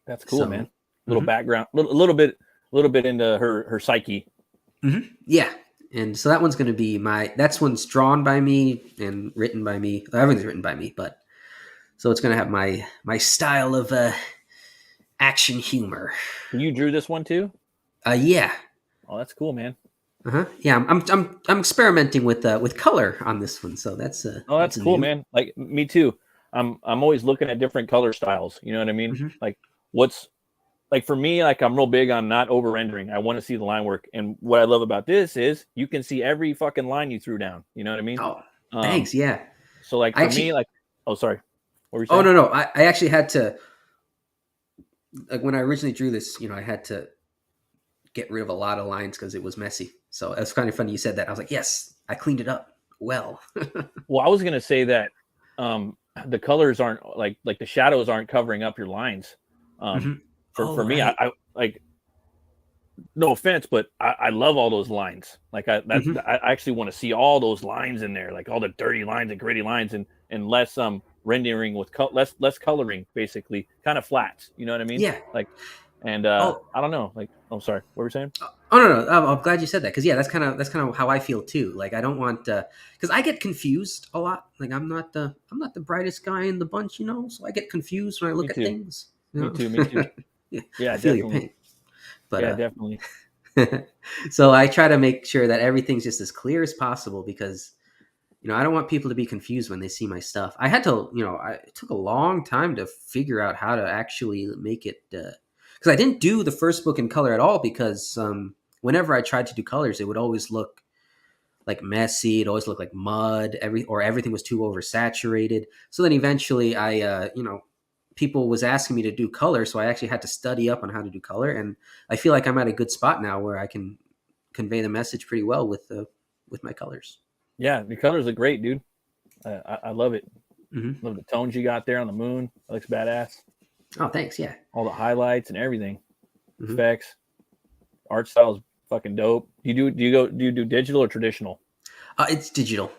That's cool, man. Little background, a little bit into her psyche. Yeah, and so that one's going to be that's one's drawn by me and written by me. Everything's written by me, but so it's going to have my style of action humor. You drew this one too? Yeah. Oh, that's cool, man. Yeah, I'm experimenting with color on this one, so that's that's cool, man. Like me too. I'm always looking at different color styles. You know what I mean? Like what's like for me, like I'm real big on not over rendering. I want to see the line work. And what I love about this is you can see every fucking line you threw down. You know what I mean? Oh, thanks. Yeah. So like for me, like, oh, sorry. What were you Oh saying? no, I actually had to, like, when I originally drew this, I had to get rid of a lot of lines because it was messy. So it's kind of funny you said that. I was like, yes, I cleaned it up well. Well, I was gonna say that the colors aren't like the shadows aren't covering up your lines. Um, Hmm. for Oh, me, right. I like, no offense, but I love all those lines. Like Hmm. I actually want to see all those lines in there, like all the dirty lines and gritty lines, and less rendering with less coloring, basically, kind of flats. You know what I mean? Yeah. Like, and Oh, I don't know. Like, I'm sorry, what were you saying? oh no, no. I'm glad you said that because yeah, that's kind of how I feel too. Like I don't want because I get confused a lot. Like I'm not the brightest guy in the bunch, so I get confused when I Me look at too. things. Me too. Me too. Yeah, Yeah, I feel your definitely. pain, but Yeah, definitely. so I try to make sure that everything's just as clear as possible because I don't want people to be confused when they see my stuff. I had to, it took a long time to figure out how to actually make it because I didn't do the first book in color at all because whenever I tried to do colors, it would always look like messy. It always looked like mud. Everything was too oversaturated. So then eventually, people was asking me to do color, so I actually had to study up on how to do color, and I feel like I'm at a good spot now where I can convey the message pretty well with my colors. Yeah, the colors are great, dude. I love it. Hmm. Love the tones you got there on the moon. It looks badass. Oh, thanks. Yeah. All the highlights and everything, Hmm. effects, art style is fucking dope. Do you do digital or traditional? It's digital.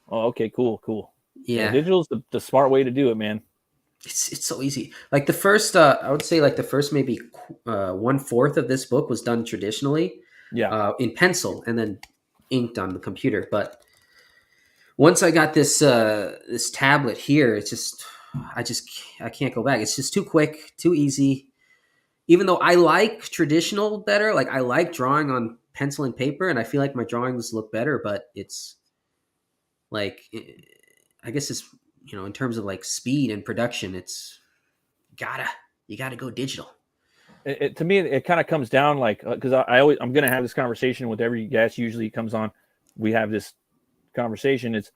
Oh, okay, cool, cool. Yeah, Yeah, digital's the smart way to do it, man. it's so easy. Like the first, I would say, like the first maybe 1/4 of this book was done traditionally, Yeah, in pencil and then inked on the computer. But once I got this tablet here, I can't go back. It's just too quick, too easy. Even though I like traditional better, like I like drawing on pencil and paper, and I feel like my drawings look better. But it's like I guess it's in terms of like speed and production, it's gotta you gotta go digital. to me, it kind of comes down like because I'm gonna have this conversation with every guest. Usually comes on, we have this conversation. It's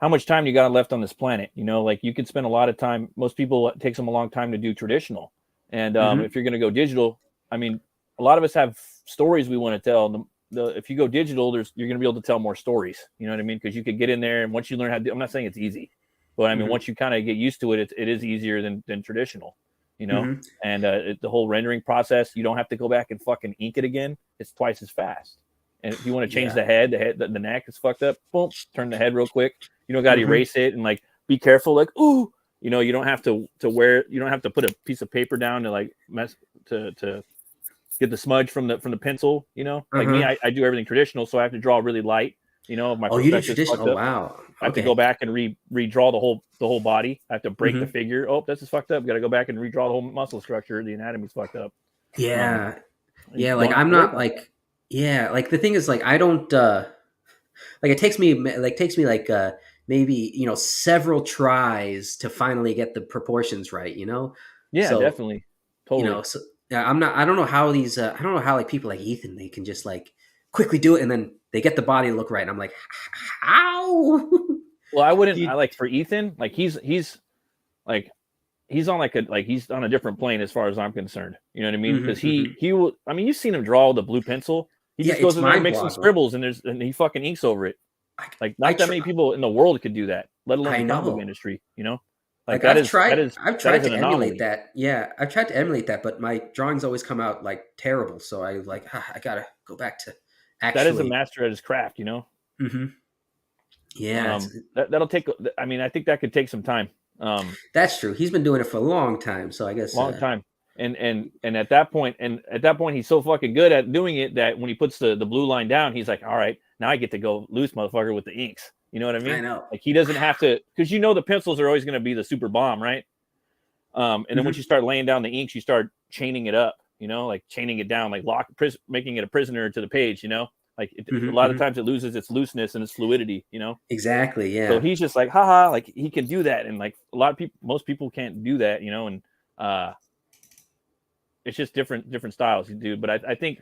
how much time you got left on this planet. Like you could spend a lot of time. Most people, it takes them a long time to do traditional, and Hmm. if you're going to go digital, I mean, a lot of us have stories we want to tell. If you go digital, you're going to be able to tell more stories. You know what I mean? Because you could get in there, and once you learn how to do, I'm not saying it's easy, but I mean, Hmm. once you kind of get used to it, it is easier than traditional. You know, Hmm. and the whole rendering process, you don't have to go back and fucking ink it again. It's twice as fast. And if you want to change Yeah. the neck is fucked up. Boom, turn the head real quick. You don't got to Hmm. erase it and like be careful. Like, ooh, you don't have to wear. You don't have to put a piece of paper down to like mess to get the smudge from the pencil. Like me, Uh-huh. I do everything traditional, so I have to draw really light. If my Oh, you do perspective's traditional? fucked Oh, up, wow. I have to go Okay. back and redraw the whole body. I have to break the Hmm. figure. Oh, this is fucked up. Got to go back and redraw the whole muscle structure. The anatomy's fucked up. Um, Yeah. and Yeah. you Like don't have I'm to worry not about that. like. Yeah. Like the thing is, like I don't. Like it takes me like maybe several tries to finally get the proportions right. Yeah, So definitely, totally. so yeah, I don't know how I don't know how like people like Ethan, they can just like quickly do it and then they get the body to look right, and I'm like, how? Well, I wouldn't. I You, like for Ethan, like he's like he's on a different plane as far as I'm concerned. You know what I mean? hmm. Because Hmm. he will. I mean, you've seen him draw with a blue pencil. He Yeah, just goes it's in there and mind makes some boggling. scribbles, and he fucking inks over it. I, Like I not that try. many people in the world could do that, let alone I the comic book know. industry. Like Like that is that is I've that is tried an to emulate anomaly. that. Yeah, I've tried to emulate that, but my drawings always come out like terrible. So I like I gotta go back to That is a actually. master at his craft. Hmm. Yeah, That'll take. I mean, I think that could take some time. Um, that's true. He's been doing it for a long time, so I guess. Long time. And at that point he's so fucking good at doing it that when he puts the blue line down, he's like, all right, now I get to go loose, motherfucker, with the inks. You know what I I mean? know. Like he doesn't have to, because the pencils are always going to be the super bomb, right? And then once Hmm. you start laying down the inks, you start chaining it up, like chaining it down, like making it a prisoner to the page. Like a Hmm. lot of Hmm. times it loses its looseness and its fluidity. Exactly. So Yeah. he's just like, haha, like he can do that, and like a lot of people, most people can't do that. And uh, it's just different styles, dude. But I think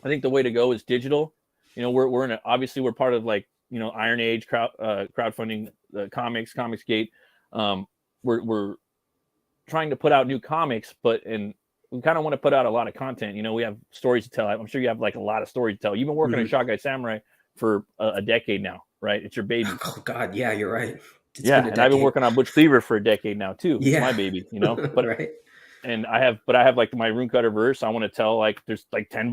the way to go is digital. We're obviously we're part of like Iron Age crowdfunding, Comics Gate. Um, we're trying to put out new comics, and we kind of want to put out a lot of content. You know, we have stories to tell. I'm sure you have like a lot of stories to tell. You've been working on Shot Guy Samurai for a decade now, right? It's your baby. Oh God, yeah, you're right. It's Yeah, been a and I've been decade. working on Butch Cleaver for a decade now too. It's my Yeah. baby, you know. But Right. and I have like my Rune Cutter verse. I want to tell like there's like 10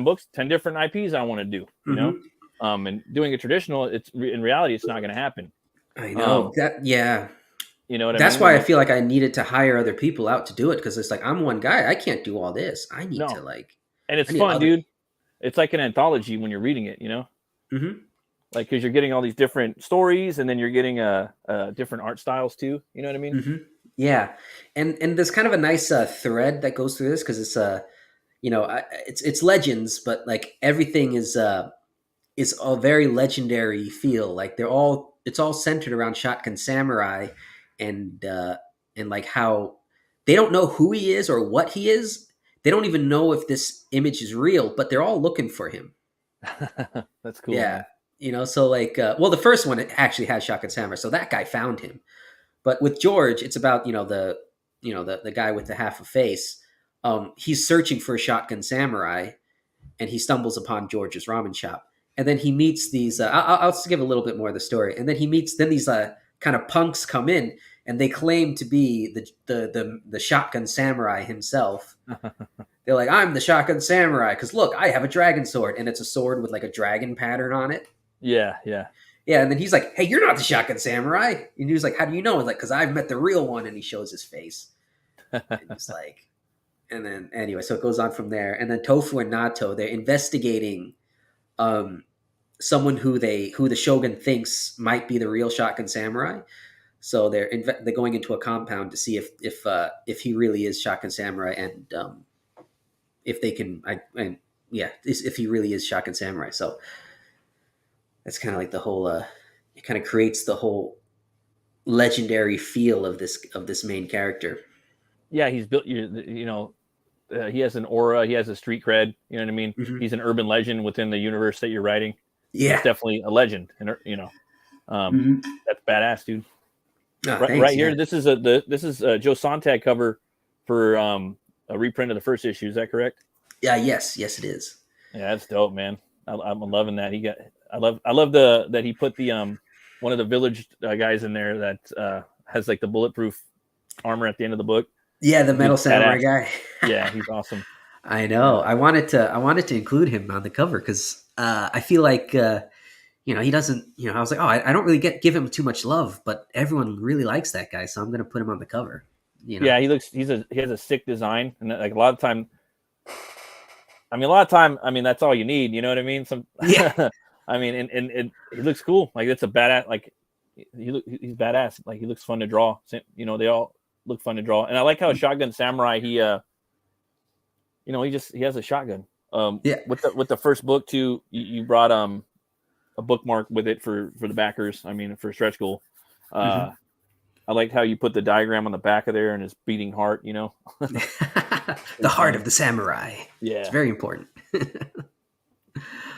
books, 10 different IPs I want to do, you know. And doing it traditional, it's in reality it's not going to happen. I know that. Yeah. You know what I That's mean? why And I like feel like I needed to hire other people out to do it, because it's like I'm one guy. I can't do all this. I need to no, like. and it's I need fun, other. dude. It's like an anthology when you're reading it, you know. Mm-hmm. Like because you're getting all these different stories, and then you're getting different art styles too. You know what I mean? Mm-hmm. Yeah, and there's kind of a nice thread that goes through this, because it's it's legends, but like everything is a very legendary feel. Like it's all centered around Shotgun Samurai, and and like how they don't know who he is or what he is. They don't even know if this image is real, but they're all looking for him. That's cool, Yeah, man. so like, well, the first one actually has Shotgun Samurai, so that guy found him. But with George, it's about the guy with the half a face. He's searching for a Shotgun Samurai, and he stumbles upon George's ramen shop, and then he meets these. I'll just give a little bit more of the story, and then he meets these kind of punks come in, and they claim to be the Shotgun Samurai himself. They're like, I'm the Shotgun Samurai because look, I have a dragon sword, and it's a sword with like a dragon pattern on it. Yeah, yeah. Yeah, and then he's like, "Hey, you're not the Shotgun Samurai." And he was like, "How do you know?" And like, "Cause I've met the real one." And he shows his face, and he's like, and then anyway, so it goes on from there. And then Tofu and Nato, they're investigating um, someone who the Shogun thinks might be the real Shotgun Samurai. So they're going into a compound to see if he really is Shotgun Samurai, and if they can, if he really is Shotgun Samurai. So that's kind of like the whole. It kind of creates the whole legendary feel of this main character. Yeah, he's built. You know, he has an aura. He has a street cred. You know what I mean? Mm-hmm. He's an urban legend within the universe that you're writing. He's Yeah. definitely a legend, and you know, Mm-hmm. that's badass, dude. Oh, Right thanks. here, Yeah. this is a Joe Sontag cover for a reprint of the first issue. Is that correct? Yeah. Yes. Yes, it is. Yeah, that's dope, man. I'm loving that. I love that he put the one of the village guys in there that has like the bulletproof armor at the end of the book. Yeah, the Metal Dude's Samurai badass. guy. Yeah, he's awesome. I know. I wanted to include him on the cover because I feel like he doesn't. I was like, oh, I don't really give him too much love, but everyone really likes that guy, so I'm gonna put him on the cover. Yeah, he has a sick design, and like a lot of time. I mean, that's all you need. You know what I mean? Yeah. I mean, and he looks cool. Like it's a badass. Like he's badass. Like he looks fun to draw. You know, they all look fun to draw. And I like how Shotgun Samurai. He he has a shotgun. Yeah. With the first book too, you brought a bookmark with it for the backers. I mean, for stretch goal. I like how you put the diagram on the back of there and his beating heart. You know, The heart of the samurai. yeah, It's very important.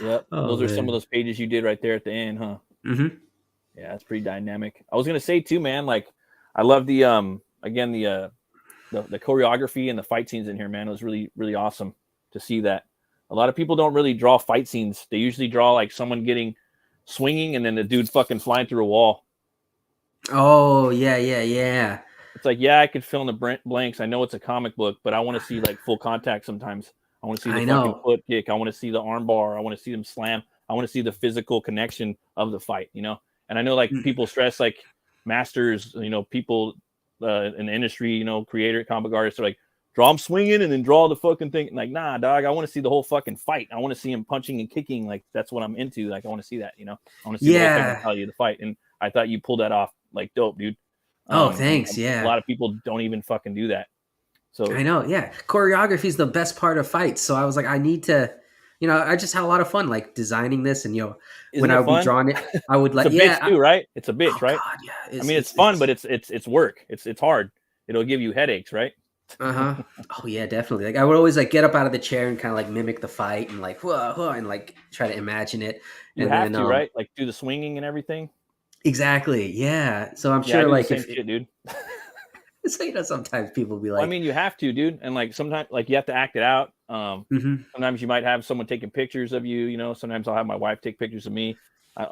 yep. Oh, Those are some man. of those pages you did right there at the end, huh? Mm-hmm. Yeah, that's pretty dynamic. I was gonna say too, man. Like, I love the again the choreography and the fight scenes in here, man. It was really really awesome to see that. A lot of people don't really draw fight scenes. They usually draw like someone getting swinging and then the dude fucking flying through a wall. Oh, yeah, yeah, yeah. It's like, yeah, I could fill in the blanks. I know it's a comic book, but I want to see like full contact sometimes. I want to see the I fucking know. foot kick. I want to see the arm bar. I want to see them slam. I want to see the physical connection of the fight, you know? And I know like people stress like masters, people in the industry, creator, comic artists are like, draw him swinging and then draw the fucking thing. Like, nah, dog, I want to see the whole fucking fight. I want to see him punching and kicking. Like, that's what I'm into. Like, I want to see that, I want to see the whole technicality of the fight. And I thought you pulled that off like dope, dude. Oh, thanks. A Yeah. lot of people don't even fucking do that. So I know. Yeah. Choreography is the best part of fights. So I was like, I need to, I just had a lot of fun like designing this. And, isn't when I it would be fun? drawing it, I would like, It's a bitch too, right? It's a bitch, oh right? God, yeah. I mean, it's fun, but it's work. It's hard. It'll give you headaches, right? Uh-huh. Oh yeah, definitely. Like I would always like get up out of the chair and kind of like mimic the fight and like whoa, whoa, and like try to imagine it. You And have then to, right? Like do the swinging and everything. exactly. Yeah. So I'm Yeah, I sure do the like same if shit, dude. So sometimes people be Well, I like, mean, you have to, dude, and like sometimes, like you have to act it out. mhm. Sometimes you might have someone taking pictures of you. Sometimes I'll have my wife take pictures of me.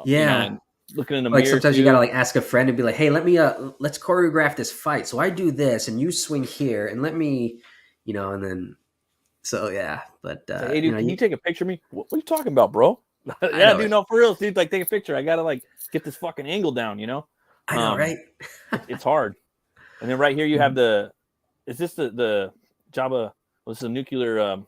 Yeah. And looking in the Like mirror sometimes you gotta too. like ask a friend and be like, "Hey, let's choreograph this fight. So I do this, and you swing here, and let me, and then so yeah." But Say, hey, dude, can you take a picture of me? What are you talking about, bro? I Yeah, know dude, it. no, for real, dude. Like, take a picture. I gotta like get this fucking angle down. I know, Um, right? it's hard. And then right here you have Mhm. the. Is this the Jabba? Well, this is a nuclear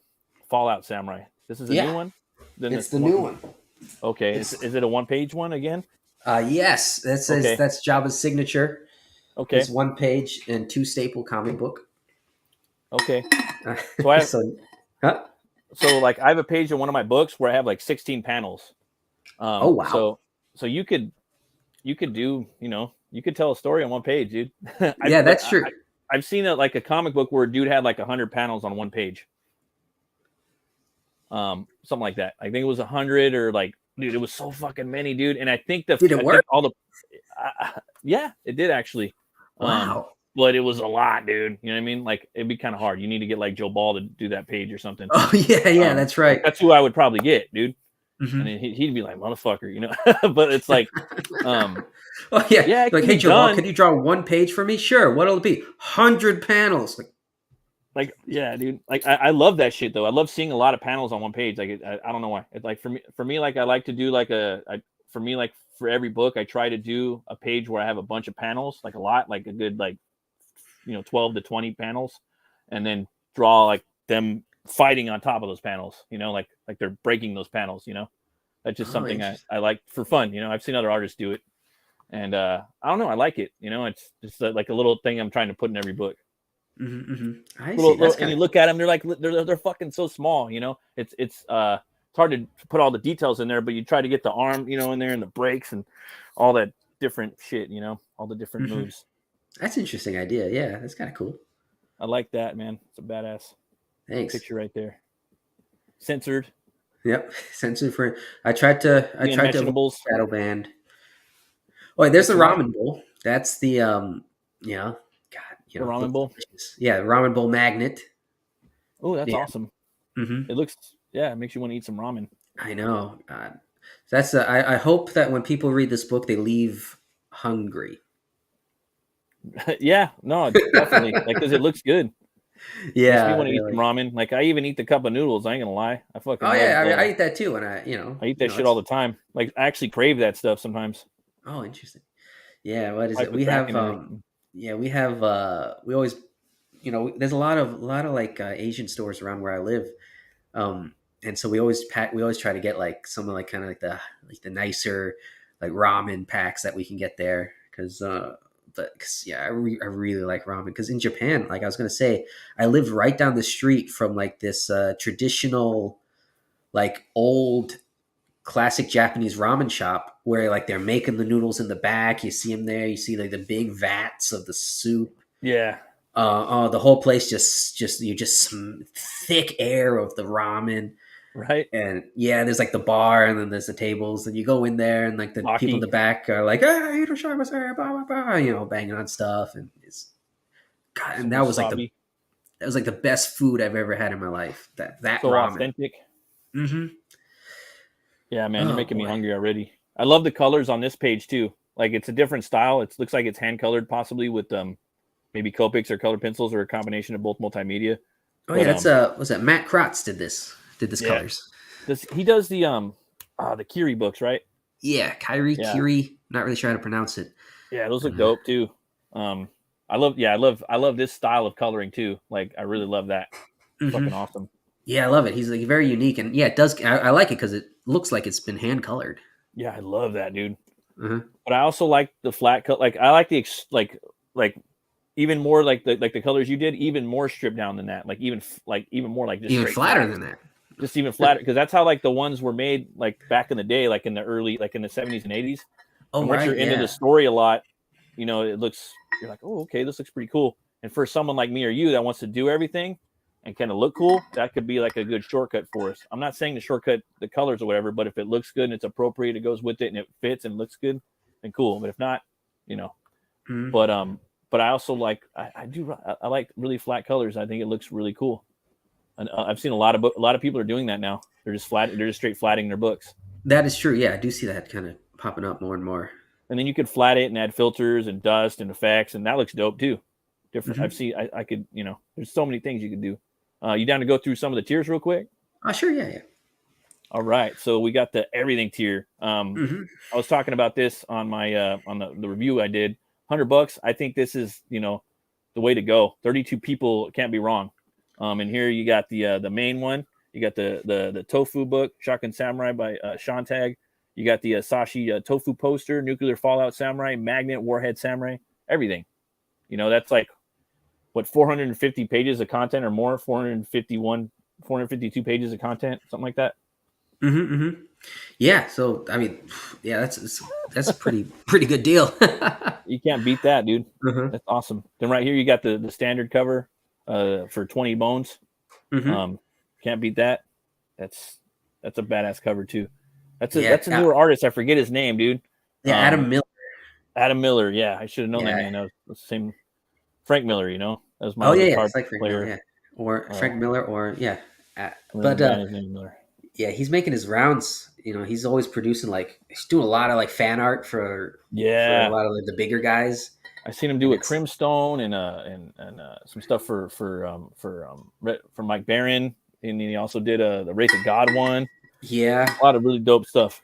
Fallout Samurai. This is a new Yeah, one. Then it's this the new one. one. Okay, It's is it a 1 page one again? yes, that says Okay, that's Jabba's signature. okay, It's 1 page and two staple comic book. okay. So I have So, huh? like I have a page in one of my books where I have like 16 panels. Oh wow. So you could do, you could tell a story on 1 page, dude. Yeah, that's true. I've seen like a comic book where a dude had like 100 panels on 1 page. Something like that. I think it was 100 or like, dude, it was so fucking many, dude. And I think Did it work? all the, yeah, it did actually. Wow. But it was a lot, dude. You know what I mean? Like it'd be kind of hard. You need to get like Joe Ball to do that page or something. Oh yeah, yeah, that's Like right. that's who I would probably get, dude. And Hmm. then he'd be like, motherfucker. But it's like, um, Oh yeah, yeah, it like can hey be Joel, done. could you draw 1 page for me? Sure. What'll it be? 100 panels. Like, yeah, dude. Like, I love that shit though. I love seeing a lot of panels on 1 page. Like, I don't know why. It's like for me, like I like to do like for me, like for every book, I try to do a page where I have a bunch of panels, like a lot, like a good 12 to 20 panels, and then draw like them fighting on top of those panels. Like they're breaking those panels. That's just Oh, something interesting. I like for fun. I've seen other artists do it, and I don't know, I like it. It's just like a little thing I'm trying to put in every book. I see. Little, That's and kind you of look cool. at them, they're like they're fucking so small. It's hard to put all the details in there, but you try to get the arm, in there, and the brakes and all that different shit. All the different Hmm. moves. That's an interesting idea. Yeah, that's kind of cool. I like that, man. It's a badass Thanks. picture right there. Censored. Yep. Censored for. I The tried to avoid unmentionables. shadow band. Oh, wait, there's the What's the what? ramen bowl. That's the God, The ramen looks bowl. delicious. Yeah, ramen bowl magnet. Oh, that's Yeah. awesome. Hmm. It looks, yeah, it makes you want to eat some ramen. I know. God. That's I hope that when people read this book, they leave hungry. Yeah, no, definitely. Like, because it looks good. Makes me Yeah, want to eat they're some like, ramen. Like, I even eat the cup of noodles. I ain't gonna lie. I fucking oh yeah, love. I mean, I eat that too, and I eat that shit all it's the time. Like, I actually crave that stuff sometimes. oh interesting. Yeah, what is I it? put We crack have in everything. yeah, we always there's a lot of like Asian stores around where I live. Um and so we always try to get like some of like kind of like the nicer like ramen packs that we can get there but cause, yeah, I really like ramen because in Japan, like I was gonna say, I lived right down the street from like this traditional like old classic Japanese ramen shop where like they're making the noodles in the back. You see them there. You see like the big vats of the soup. Yeah, Oh, the whole place just you just thick air of the ramen. right. And yeah, there's like the bar, and then there's the tables, and you go in there, and like the people in Maki, the back are like, "Ah, you don't show us, blah blah blah," banging on stuff, and it's God, and some that wasabi. was like the best food I've ever had in my life. That So ramen. authentic. Mm-hmm. Yeah, man, you're Oh making me boy. hungry already. I love the colors on this page too. Like, it's a different style. It looks like it's hand colored, possibly with maybe Copics or colored pencils or a combination of both multimedia. Oh yeah, But that's was that Matt Kratz did this yeah, colors. he does the Kiri books, right? Yeah, Kyrie Yeah, Kiri. Not really sure how to pronounce it. yeah, those look dope too. Um, I love this style of coloring too. Like, I really love that. It's Hmm. fucking awesome. Yeah, I love it. He's like very unique, and yeah, it does. I like it because it looks like it's been hand colored. Yeah, I love that, dude. Uh-huh. But I also like the flat cut. Like, I like like even more like the colors you did, even more stripped down than that. Like, even more like just Even straight flatter flat, than that. just even flatter, because that's how like the ones were made like back in the day, like in the early, like in the 70s and 80s. Oh And once you're right, into the yeah. story a lot, you're like, oh, okay, this looks pretty cool. And for someone like me or you that wants to do everything and kind of look cool, that could be like a good shortcut for us. I'm not saying to shortcut the colors or whatever, but if it looks good and it's appropriate, it goes with it and it fits and looks good, then cool. But if not, you know, Mhm. but but I also like I like really flat colors. I think it looks really cool. And I've seen a lot of people are doing that now. They're just straight flatting their books. That is true. Yeah, I do see that kind of popping up more and more. And then you could flat it and add filters and dust and effects, and that looks dope too. Different. I've seen. I could. There's so many things you could do. You down to go through some of the tiers real quick? Oh, sure. Yeah, yeah. All right. So we got the everything tier. I was talking about this on my on the review I did. $100. I think this is the way to go. 32 people can't be wrong. And here you got the main one. You got the tofu book, Shotgun Samurai by Shontag. You got the Sashi tofu poster, Nuclear Fallout Samurai, Magnet Warhead Samurai, everything. That's like what 450 pages of content or more, 452 pages of content, something like that. Yeah. So I mean, yeah, that's a pretty good deal. You can't beat that, dude. That's awesome. Then right here you got the standard cover for 20 bones. Can't beat that. That's a badass cover too. That's a newer artist. I forget his name, dude. Yeah, Adam Miller. Adam Miller. Yeah, I should have known that name. That was the same. Frank Miller. That was my it's like Frank Miller, yeah, or Frank Miller, or yeah. But yeah, he's making his rounds. He's always producing he's doing a lot of fan art for a lot of the bigger guys. I've seen him do a Crimstone and some stuff for Mike Barron, and he also did the Wraith of God one. Yeah, a lot of really dope stuff.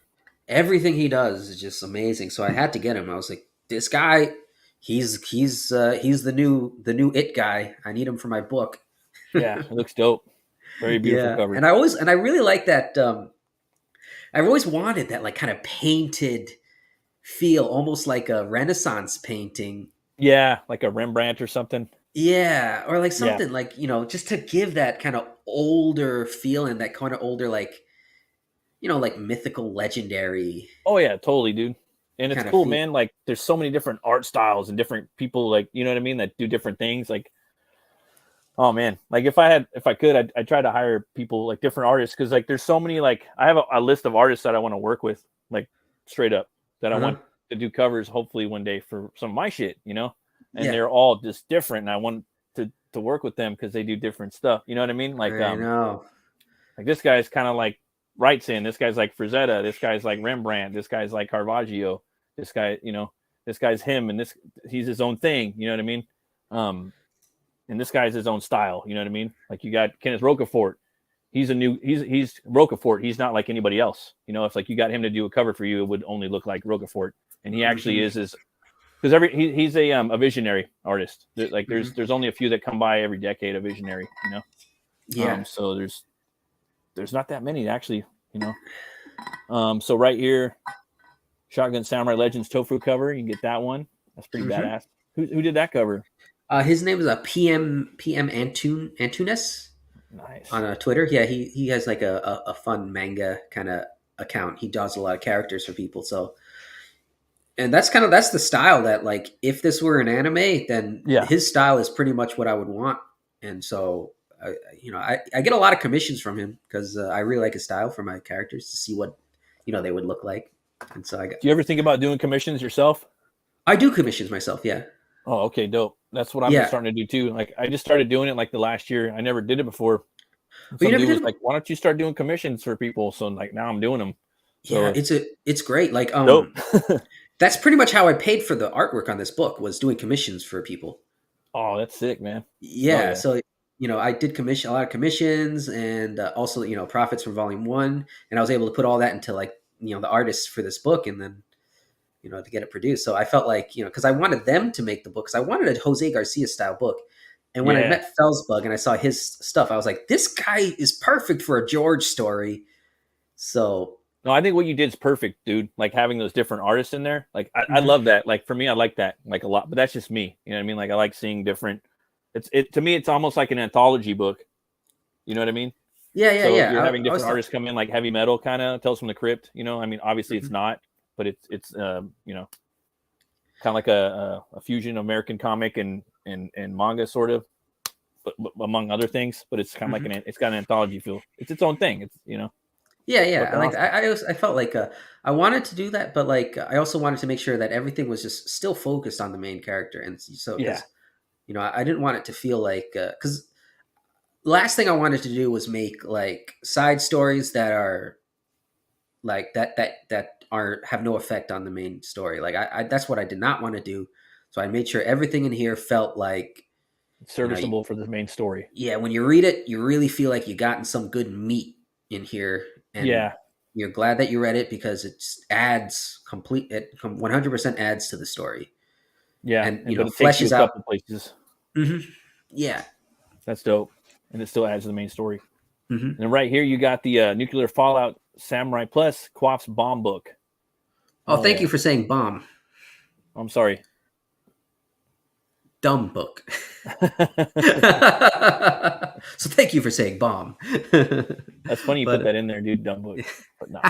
Everything he does is just amazing. So I had to get him. I was like, this guy, he's the new it guy. I need him for my book. Yeah, it looks dope. Very beautiful cover. And I really like that. I've always wanted that kind of painted feel, almost like a Renaissance painting. Yeah, like a Rembrandt or something. Yeah, or something just to give that kind of older feeling, that kind of older mythical, legendary. Oh yeah, totally, dude. And it's cool, man. There's so many different art styles and different people, you know what I mean, that do different things. Oh man, if I could, I'd try to hire people different artists, because there's so many. I have a list of artists that I want to work with, straight up, that I want to do covers hopefully one day for some of my shit, and they're all just different, and I want to work with them because they do different stuff. You know what I mean? I know. This guy's kind of like Wrightson. This guy's like Frazetta. This guy's like Rembrandt. This guy's like Caravaggio. This guy, this guy's him, and he's his own thing. You know what I mean? And this guy's his own style. You know what I mean? You got Kenneth Rocafort. He's Rocafort. He's not like anybody else. If you got him to do a cover for you, it would only look like Rocafort. And he actually is because he's a visionary artist. There's only a few that come by every decade, a visionary. Yeah. So there's not that many actually. So right here, Shotgun Samurai Legends Tofu cover. You can get that one. That's pretty badass. Who did that cover? His name is PM Antunes. Nice. On Twitter. Yeah, he has a fun manga kind of account. He does a lot of characters for people. So, and that's the style that if this were an anime, then his style is pretty much what I would want. And so, I get a lot of commissions from him because I really like his style for my characters, to see what they would look like. And so Do you ever think about doing commissions yourself? I do commissions myself. Yeah. Oh, okay, dope. That's what I'm starting to do too. I just started doing it the last year. I never did it before. Some dude was why don't you start doing commissions for people? So now I'm doing them. So, yeah, it's great. dope. That's pretty much how I paid for the artwork on this book, was doing commissions for people. Oh, that's sick, man. Yeah. So I did a lot of commissions, and also profits from volume 1, and I was able to put all that into the artists for this book, and then to get it produced. So I felt because I wanted them to make the book, because I wanted a Jose Garcia style book. And when I met Felsbug and I saw his stuff, I was like, this guy is perfect for a George story. So no, I think what you did is perfect, dude. Having those different artists in there. I love that. For me, I like that a lot, but that's just me. You know what I mean? I like seeing different. To me, it's almost like an anthology book. You know what I mean? Yeah. You're having different artists come in, heavy metal kind of, Tales from the Crypt. Obviously it's not, but it's kind of like a fusion of American comic and manga, sort of, but among other things. But it's kind of it's got an anthology feel. It's its own thing. It's Yeah. I Fucking like awesome. I felt like I wanted to do that, but like I also wanted to make sure that everything was just still focused on the main character, and so Yeah. because I didn't want it to feel like because last thing I wanted to do was make like side stories that are like that are have no effect on the main story. Like I that's what I did not want to do. So I made sure everything in here felt like you know Serviceable for the main story. yeah, when you read it, you really feel like you gotten some good meat in here, and Yeah. you're glad that you read it because it adds 100% adds to the story, Yeah. and And but it takes you a fleshes out. couple places. Hmm. Yeah. That's dope. And it still adds to the main story. Hmm. And then right here you got the Nuclear Fallout Samurai Plus Quaff's Bomb Book. Oh, Oh thank you yeah. for saying bomb. I'm sorry. Dumb book. So thank you for saying bomb. That's funny you put But that in there, dude. Dumb book. But no.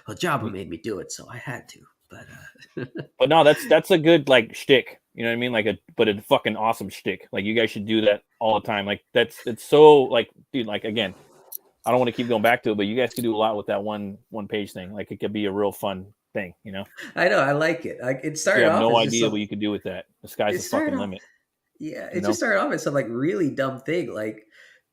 well, Jabba made me do it, so I had to. But But no, that's a good like shtick. You know what I mean? Like a fucking awesome shtick. Like you guys should do that all the time. Like it's so like dude, like again, I don't want to keep going back to it, but you guys could do a lot with that one page thing. Like it could be a real fun thing, you know? I know I like it. Like it You started have off no as just idea some. what you could do with that. The sky's It the started fucking off. limit, Yeah, you it just know? started off as some like really dumb thing. Like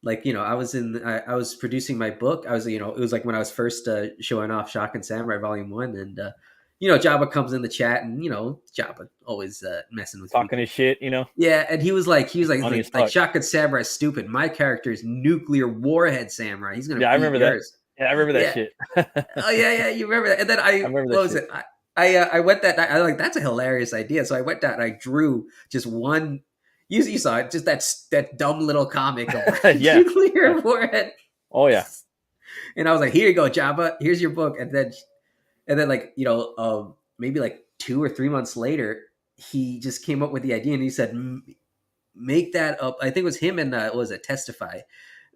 I was I was producing my book. I was it was like when I was first showing off Shotgun Samurai Volume One, and Jabba comes in the chat, and Jabba always messing with Talking people. his shit, you know? Yeah, and he was It's funny as like fuck. Shotgun Samurai is stupid. My character is nuclear warhead samurai. He's gonna Yeah, I beat remember that. yours. Yeah, I remember that Yeah. shit. Oh yeah, you remember that? And then I remember what that was shit. it? I went that I like that's a hilarious idea. So I went down and I drew just one. You saw it, just that dumb little comic of Yeah. Yeah. nuclear warhead, Oh yeah. and I was like, "Here you go, Jabba. Here's your book." And then like maybe like 2 or 3 months later, he just came up with the idea and he said, "Make that up." I think it was him and what was it Testify.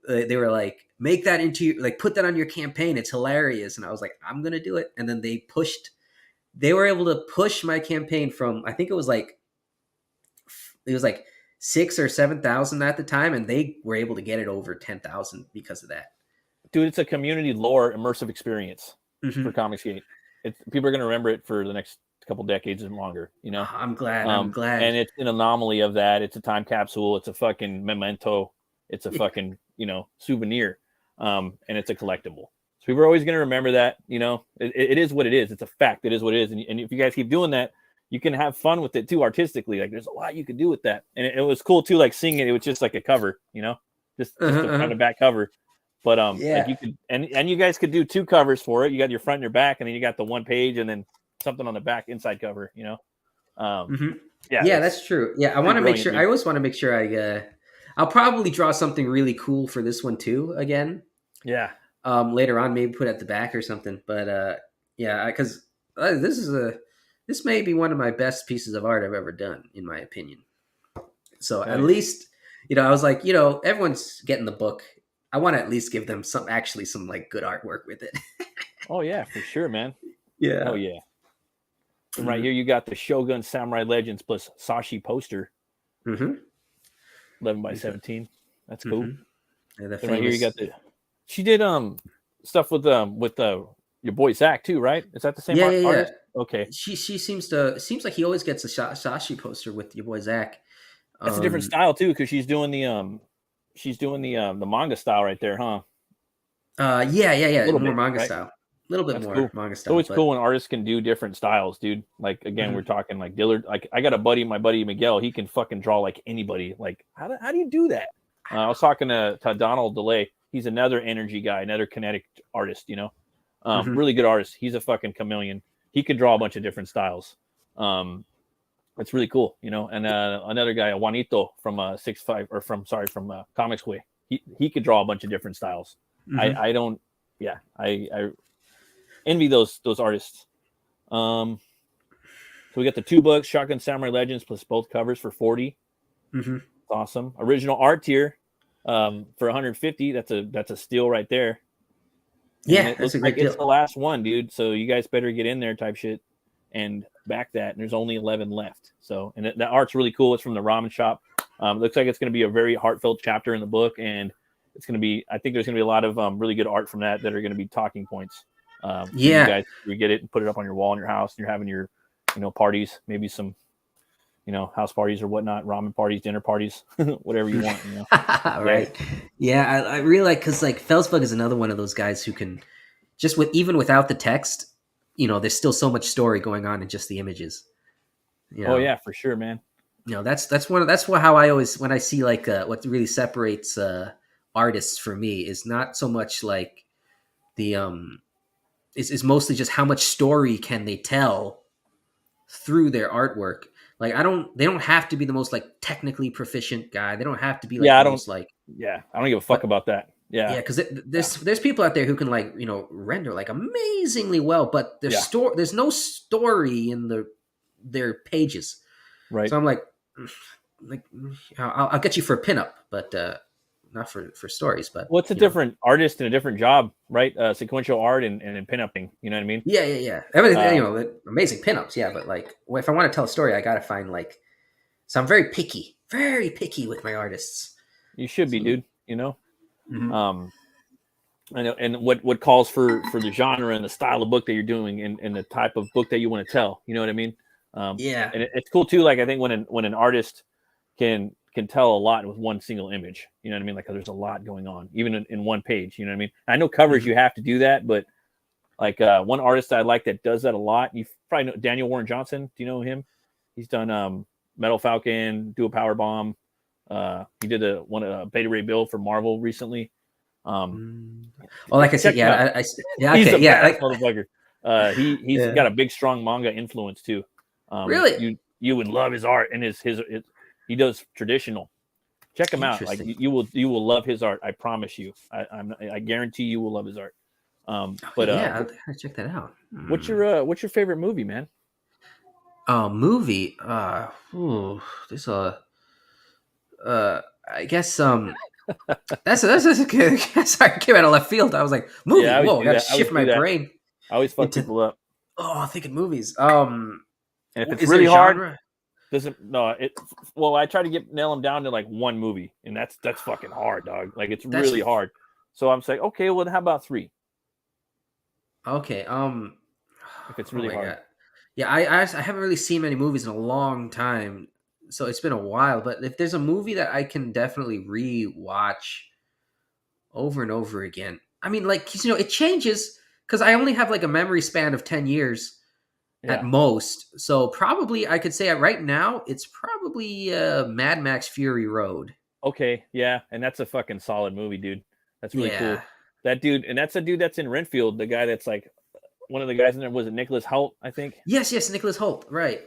They were like, make that into like put that on your campaign, it's hilarious. And I was like, I'm gonna do it. And then they were able to push my campaign from, I think it was like 6 or 7,000 at the time, and they were able to get it over 10,000 because of that. Dude, it's a community lore immersive experience for Hmm. Comicsgate. People are gonna remember it for the next couple decades and longer, you know? I'm glad. And it's an anomaly of that. It's a time capsule. It's a fucking memento. It's a Yeah, fucking, souvenir. And it's a collectible. So people are always going to remember that, it is what it is. It's a fact. It is what it is. And if you guys keep doing that, you can have fun with it too, artistically. Like there's a lot you could do with that. And it was cool too, like seeing it. It was just like a cover, just uh-huh, a front uh-huh. and back cover. But like Yeah. you could, and you guys could do two covers for it. You got your front and your back, and then you got the one page, and then something on the back inside cover. Um, Hmm. yeah, Yeah, that's that's true. Yeah, I want pretty to make brilliant, sure. I dude. always want to make sure I'll probably draw something really cool for this one too. Again, Yeah, later on, maybe put at the back or something. But yeah, because this may be one of my best pieces of art I've ever done, in my opinion. So hell at yeah. least I was like, everyone's getting the book. I want to at least give them some like good artwork with it. Oh yeah, for sure, man. Hell Yeah. yeah. And right Hmm. here you got the Shogun Samurai Legends plus Sashi poster, Hmm. 11 by 17. That's cool. Hmm. And the Then right here you got famous. the. She did stuff with your boy Zach too, right? Is that the same Yeah, yeah, yeah. artist? Okay, She seems like he always gets a Sashi poster with your boy Zach. that's a different Um. style too, because she's doing the manga style right there, huh? Yeah, yeah, A yeah. little More bit, manga right? style. A little bit That's more cool. manga It's style, always cool but when artists can do different styles, dude. Like again, we're mhm. talking like Dillard. Like I got my buddy Miguel. He can fucking draw like anybody. Like how do you do that? I was talking to Donald DeLay. He's another energy guy, another kinetic artist. Mhm. Really good artist. He's a fucking chameleon. He could draw a bunch of different styles. It's really cool, And another guy, Juanito from 6'5", or from Comics Way. He could draw a bunch of different styles. Mhm. I don't. Yeah, I envy those artists. So we got the two books, Shotgun Samurai Legends plus both covers for 40. Mhm. Awesome. Original art tier for 150. That's a steal right there. And Yeah, it that's looks a like great it's deal. the last one, dude. So you guys better get in there type shit and back that. And there's only 11 left. So, that art's really cool. It's from the ramen shop. Looks like it's going to be a very heartfelt chapter in the book. And it's going to be. I think there's going to be a lot of really good art from that are going to be talking points for you Yeah. guys. You get it and put it up on your wall in your house, and you're having your parties, maybe some house parties or whatnot, ramen parties, dinner parties, whatever you want. Yeah. Right. Yeah, I really like, because like Felsbug is another one of those guys who can just with even without the text, there's still so much story going on in just the images. You Oh know, yeah, for sure, man. how I always, when I see like what really separates artists for me is not so much like the is mostly just how much story can they tell through their artwork. Like they don't have to be the most like technically proficient guy. They don't have to be like Yeah, the I don't. most like, Yeah, I don't give a fuck but about that. Yeah, yeah, because there's people out there who can like render like amazingly well, but yeah, there's no story in their pages. right. So I'm like I'll get you for a pinup, but not for stories. But Well, it's a different artist and a different job, right? Sequential art and pinupping. You know what I mean? yeah. Everything, Uh, amazing pinups, yeah. But like, if I want to tell a story, I gotta find like. So I'm very picky with my artists. you should be, So, dude. mhm. Um, I know, and what calls for the genre and the style of book that you're doing and the type of book that you want to tell. You know what I mean? Yeah. And it's cool too. Like I think when an artist can tell a lot with one single image. You know what I mean? Like there's a lot going on, even in one page. You know what I mean? I know covers Mhm. you have to do that, but like one artist I like that does that a lot. You probably know Daniel Warren Johnson. Do you know him? He's done Metal Falcon, Do a Power Bomb. He did a Beta Ray Bill for Marvel recently. Um, Mm. Well, like I said, Check him out. yeah, yeah, He's okay, a yeah, badass like, motherfucker. He's yeah. got a big, strong manga influence too. Really You would love his art and his he does traditional. Check him out. Like interesting. you will love his art. I promise you. I guarantee you will love his art. Okay, yeah, I'll have to check that out. What's your favorite movie, man? Movie. This I guess that's okay. Sorry, I came out of left field. I was like, Yeah, movie. I always Whoa, I do got to that. I always shift my do that. brain I always fuck into people up. thinking movies. And if it's Is there really a hard, genre? doesn't no it. Well, I try to nail them down to like one movie, and that's fucking hard, dog. Like it's That's really hard. So I'm saying, okay, well, how about three? okay. If it's Oh really my hard. god. Yeah, I haven't really seen many movies in a long time, so it's been a while. But if there's a movie that I can definitely re-watch over and over again, I mean, like, 'cause, it changes because I only have like a memory span of 10 years at Yeah. most. So probably I could say right now it's probably Mad Max Fury Road. Okay. Yeah. And that's a fucking solid movie, dude. That's really Yeah. cool. That dude, and that's a dude that's in Renfield. The guy that's like one of the guys in there was it Nicholas Hoult, I think. Yes, Nicholas Hoult. Right.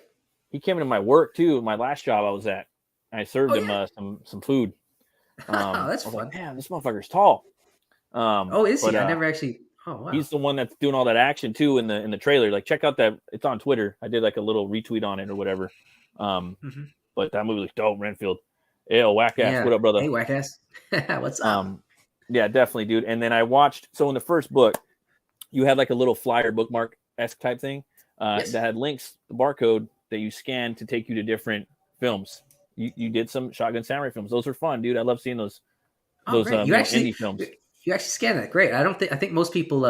He came into my work too. My last job I was at. I served Oh him yeah. some food. That's I was like, fun. man, this motherfucker's tall. Oh, is But he? I never actually. Oh wow. he's the one that's doing all that action too in the trailer. Like check out that it's on Twitter. I did like a little retweet on it or whatever. Um, Hmm. but that movie was dope, Renfield. Ew, whack ass. Yeah. What up, brother? Hey, wackass. What's up? Um, yeah, definitely, dude. And then I watched so in the first book, you had like a little flyer bookmark esque type thing Yes. that had links, the barcode that you scan to take you to different films. You did some Shotgun Samurai films. Those are fun, dude. I love seeing Oh, those great. indie films. You actually scanned that. Great. I think most people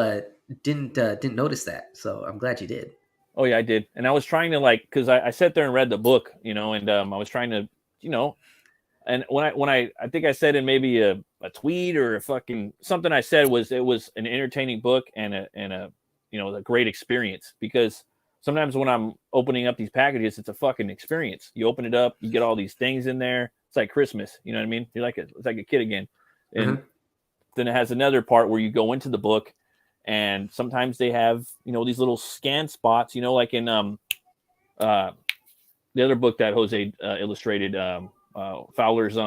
didn't notice that. So I'm glad you did. Oh yeah, I did. And I was trying to like because I sat there and read the book, and I was trying to, and when I think I said in maybe a tweet or a fucking something I said was it was an entertaining book and a a great experience because sometimes when I'm opening up these packages, it's a fucking experience. You open it up, you get all these things in there. It's like Christmas, you know what I mean? It's like a kid again. And Uh-huh. then it has another part where you go into the book and sometimes they have, these little scan spots, like in uh the other book that Jose illustrated, Fowler's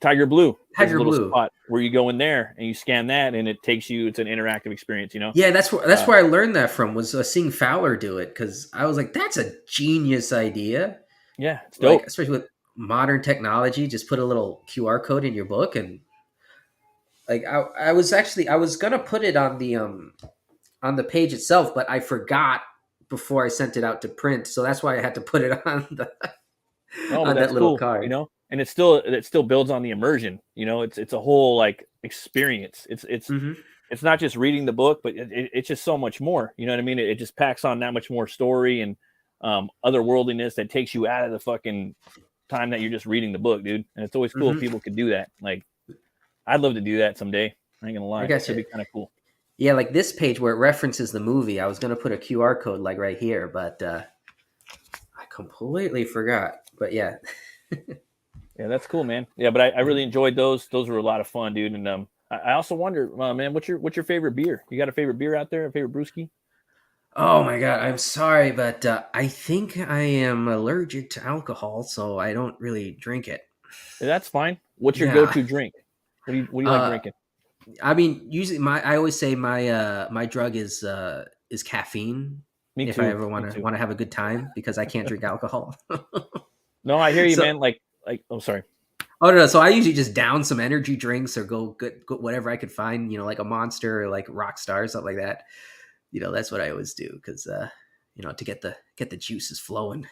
Tiger Blue. There's a Tiger little Blue. spot where you go in there and you scan that, and it takes you. It's an interactive experience, Yeah, that's Uh, where I learned that from was seeing Fowler do it because I was like, that's a genius idea. yeah, it's Like, dope. especially with modern technology, just put a little QR code in your book and like I was gonna put it on the page itself, but I forgot before I sent it out to print, so that's why I had to put it on the No, but on that that's little cool. card. and it still builds on the immersion. You know, it's a whole like experience. Hmm. It's not just reading the book, but it's just so much more. You know what I mean? It just packs on that much more story and otherworldliness that takes you out of the fucking time that you're just reading the book, dude. And it's always cool if Hmm. people could do that. Like, I'd love to do that someday. I ain't gonna I lie, it guess could be kind of cool. yeah, like this page where it references the movie. I was gonna put a QR code like right here, but I completely forgot. But yeah. Yeah, that's cool, man. Yeah, but I really enjoyed those. Those were a lot of fun, dude. And I also wonder, man, what's your favorite beer? You got a favorite beer out there? A favorite brewski? Oh my god, I'm sorry, but I think I am allergic to alcohol, so I don't really drink it. Yeah, that's fine. What's your Yeah. go-to drink? What do you like Uh, drinking? I mean, usually I always say my drug is caffeine Me if I too. ever Me want to too. have a good time because I can't drink alcohol. No, I hear you, So man. Oh, sorry. oh no, so I usually just down some energy drinks or go whatever I could find, like a Monster or like Rockstar or something like that. That's what I always do because to get the juices flowing.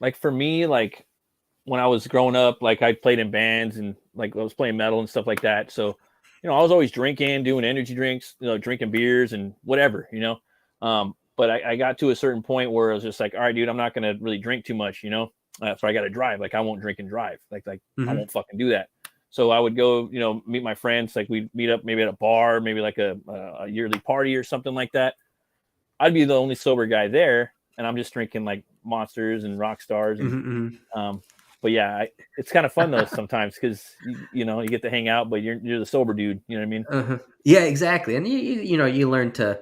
Like for me, like when I was growing up, like I played in bands and like I was playing metal and stuff like that. So, I was always drinking, doing energy drinks, drinking beers and whatever. But I got to a certain point where I was just like, all right, dude, I'm not going to really drink too much. So I got to drive. Like I won't drink and drive. Like I Hmm. won't fucking do that. So I would go, meet my friends. Like we'd meet up maybe at a bar, maybe like a yearly party or something like that. I'd be the only sober guy there, and I'm just drinking like Monsters and Rock Stars, and Hmm. um, but yeah, it's kind of fun though sometimes because you get to hang out, but you're the sober dude. You know what I mean? Uh-huh. Yeah, exactly. And you learn to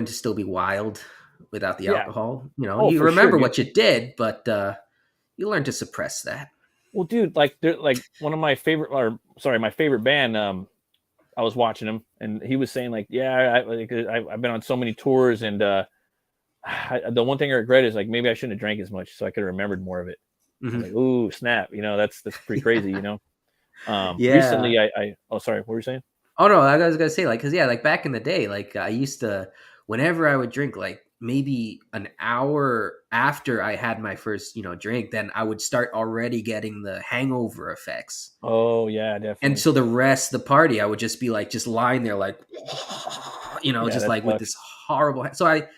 still be wild without the Yeah. alcohol. Oh, You for sure, remember dude. what you did, but you learn to suppress that. Well, dude, like one of my favorite, or sorry, my favorite band. I was watching him, and he was saying like, yeah, I've been on so many tours, and the one thing I regret is like maybe I shouldn't have drank as much, so I could have remembered more of it. I was Hmm. like, ooh, snap, that's pretty crazy. Yeah. Recently I oh sorry, what were you saying? Oh no, I was gonna say like because yeah, like back in the day, like I used to whenever I would drink, like maybe an hour after I had my first drink, then I would start already getting the hangover effects. Oh yeah, And definitely. so the rest of the party, I would just be like, just lying there, like, Yeah, just that like with sucks. this horrible. So I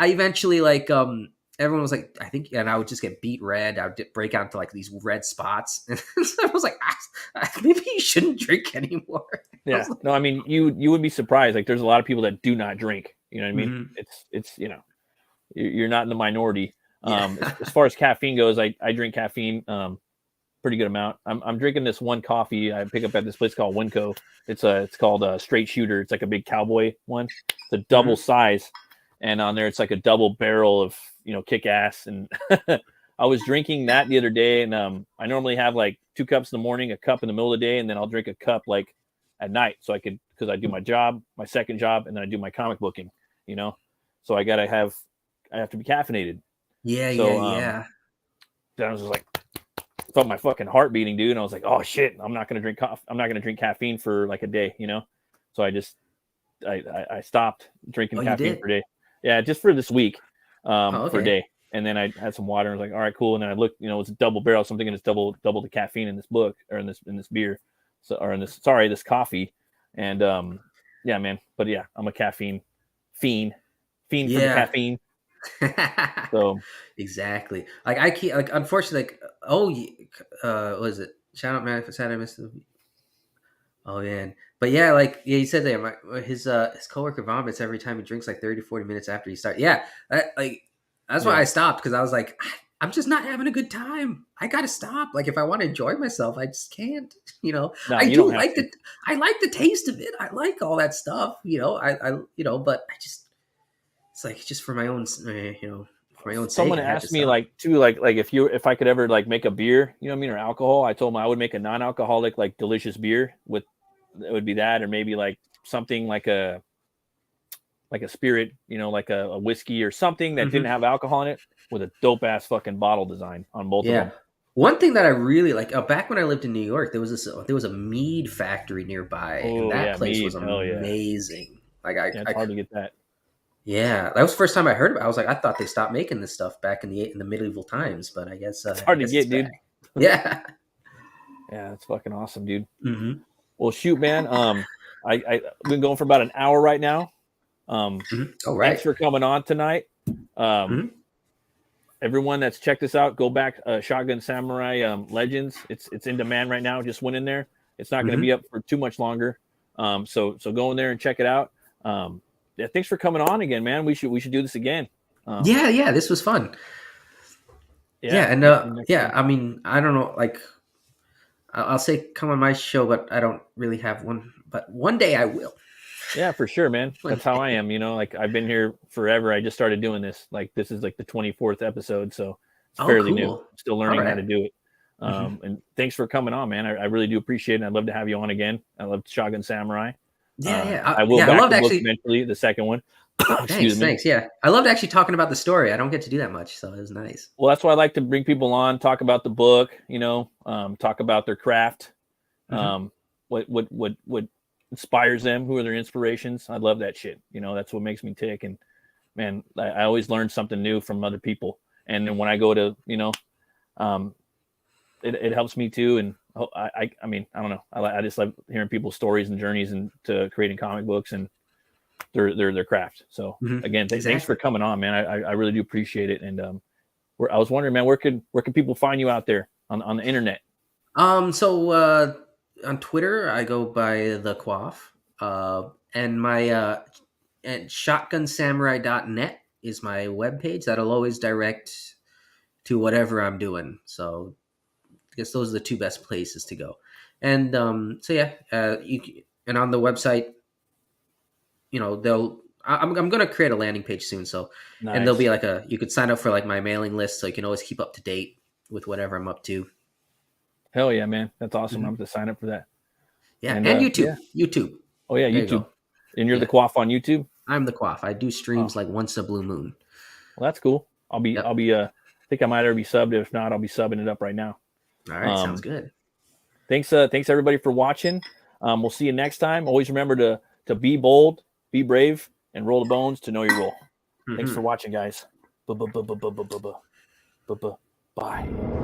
eventually like, everyone was like, I think, and I would just get beat red. I would break out into like these red spots, and so I was like, maybe you shouldn't drink anymore. I Yeah, was like, no, I mean you would be surprised. Like there's a lot of people that do not drink. You know what I mean? mhm. It's you're not in the minority. Yeah. As far as caffeine goes, I drink caffeine pretty good amount. I'm drinking this one coffee I pick up at this place called Winco. It's called a straight shooter. It's like a big cowboy one. It's a double Hmm. size, and on there it's like a double barrel of kick ass. And I was drinking that the other day, and I normally have like 2 cups in the morning, a cup in the middle of the day, and then I'll drink a cup like at night, so I could because I do my job, my second job, and then I do my comic booking. You know, so I have to be caffeinated. Yeah, yeah, So yeah. then I was just like felt my fucking heart beating, dude. And I was like, oh shit, I'm not gonna drink coffee. I'm not gonna drink caffeine for like a day. So I stopped drinking Oh, you caffeine did? per day. Yeah, just for this week, Oh, for a okay. day. And then I had some water and I was like, all right, cool. And then I looked, it's a double barrel, something, and it's double the caffeine in this book or in this beer. So or in this this coffee. And yeah, man. But yeah, I'm a caffeine fiend. Fiend for the Yeah. caffeine. So Exactly. Like I keep like unfortunately like oh what is it? Shout out man if it's sad I missed the oh man. But yeah, like yeah, he said there his coworker vomits every time he drinks like 30 40 minutes after he starts. Yeah. That's why yeah, I stopped because I was like I'm just not having a good time. I gotta stop. Like if I want to enjoy myself, I just can't. no, I you do don't have like to. I like the taste of it. I like all that stuff. But I just it's like just for my own, for my own sake, Someone I had to asked me stop. like too like if I could ever like make a beer, you know what I mean, or alcohol. I told them I would make a non-alcoholic like delicious beer with it would be that or maybe like something like a spirit, like a whiskey or something that Hmm. didn't have alcohol in it with a dope ass fucking bottle design on both of Yeah. them. One thing that I really like, back when I lived in New York, there was a mead factory nearby, and Oh that yeah, place was mead. Hell yeah. amazing. Like Yeah, it's hard to get that. yeah, that was the first time I heard about it. I was like, I thought they stopped making this stuff back in the medieval times, but It's I hard to guess it's get, back. dude. Yeah. Yeah, that's fucking awesome, dude. Mm-hmm. Well, shoot, man. I've been going for about an hour right now. Mm-hmm. All Thanks right. for coming on tonight. Mm-hmm. Everyone that's checked this out, go back. Shotgun Samurai Legends. It's in demand right now. Just went in there. It's not going to Mm-hmm. be up for too much longer. So go in there and check it out. Yeah, thanks for coming on again, man. We should do this again. Yeah, this was fun. Yeah, Yeah, and next yeah, time. I mean, I don't know, like I'll say come on my show, but I don't really have one. But one day I will. Yeah, for sure, man. One That's how I day. am. Like I've been here forever. I just started doing this. Like this is like the 24th episode, so it's Oh, fairly new. cool. Still All learning how right. to do it. Mm-hmm. And thanks for coming on, man. I really do appreciate it. I'd love to have you on again. I love Shotgun Samurai. Yeah. I will Yeah, I back loved the book actually. eventually, the second one. Excuse Thanks, me. thanks. Yeah, I loved actually talking about the story. I don't get to do that much, so it was nice. Well, that's why I like to bring people on, talk about the book, talk about their craft, Mm-hmm. what inspires them, who are their inspirations. I love that shit. That's what makes me tick. And man, I always learn something new from other people. And then when I go to, it helps me too. And I mean, I don't know. I just love hearing people's stories and journeys and to creating comic books and their craft. So Mm-hmm. again, thanks for Exactly. coming on, man. I really do appreciate it. And I was wondering, man, where can people find you out there on the internet? So on Twitter, I go by the Quaff. And my at shotgunsamurai.net is my webpage. That'll always direct to whatever I'm doing. So I guess those are the two best places to go. And so yeah, and on the website, I'm going to create a landing page soon. So, and there'll be Nice. like you could sign up for like my mailing list, so you can always keep up to date with whatever I'm up to. Hell yeah, man. That's awesome. I'm Hmm. going to sign up for that. Yeah, And and YouTube, yeah. YouTube. Oh yeah, There you YouTube. go. And you're the Yeah, Quaff on YouTube? I'm the Quaff. I do Oh, streams like once a blue moon. well, that's cool. I'll Yep. be I think I might already be subbed. If not, I'll be subbing it up right now. All right, sounds Um, good. thanks everybody for watching. We'll see you next time. Always remember to be bold, be brave, and roll the bones to know your role. Thanks Hmm. for watching, guys. Bye.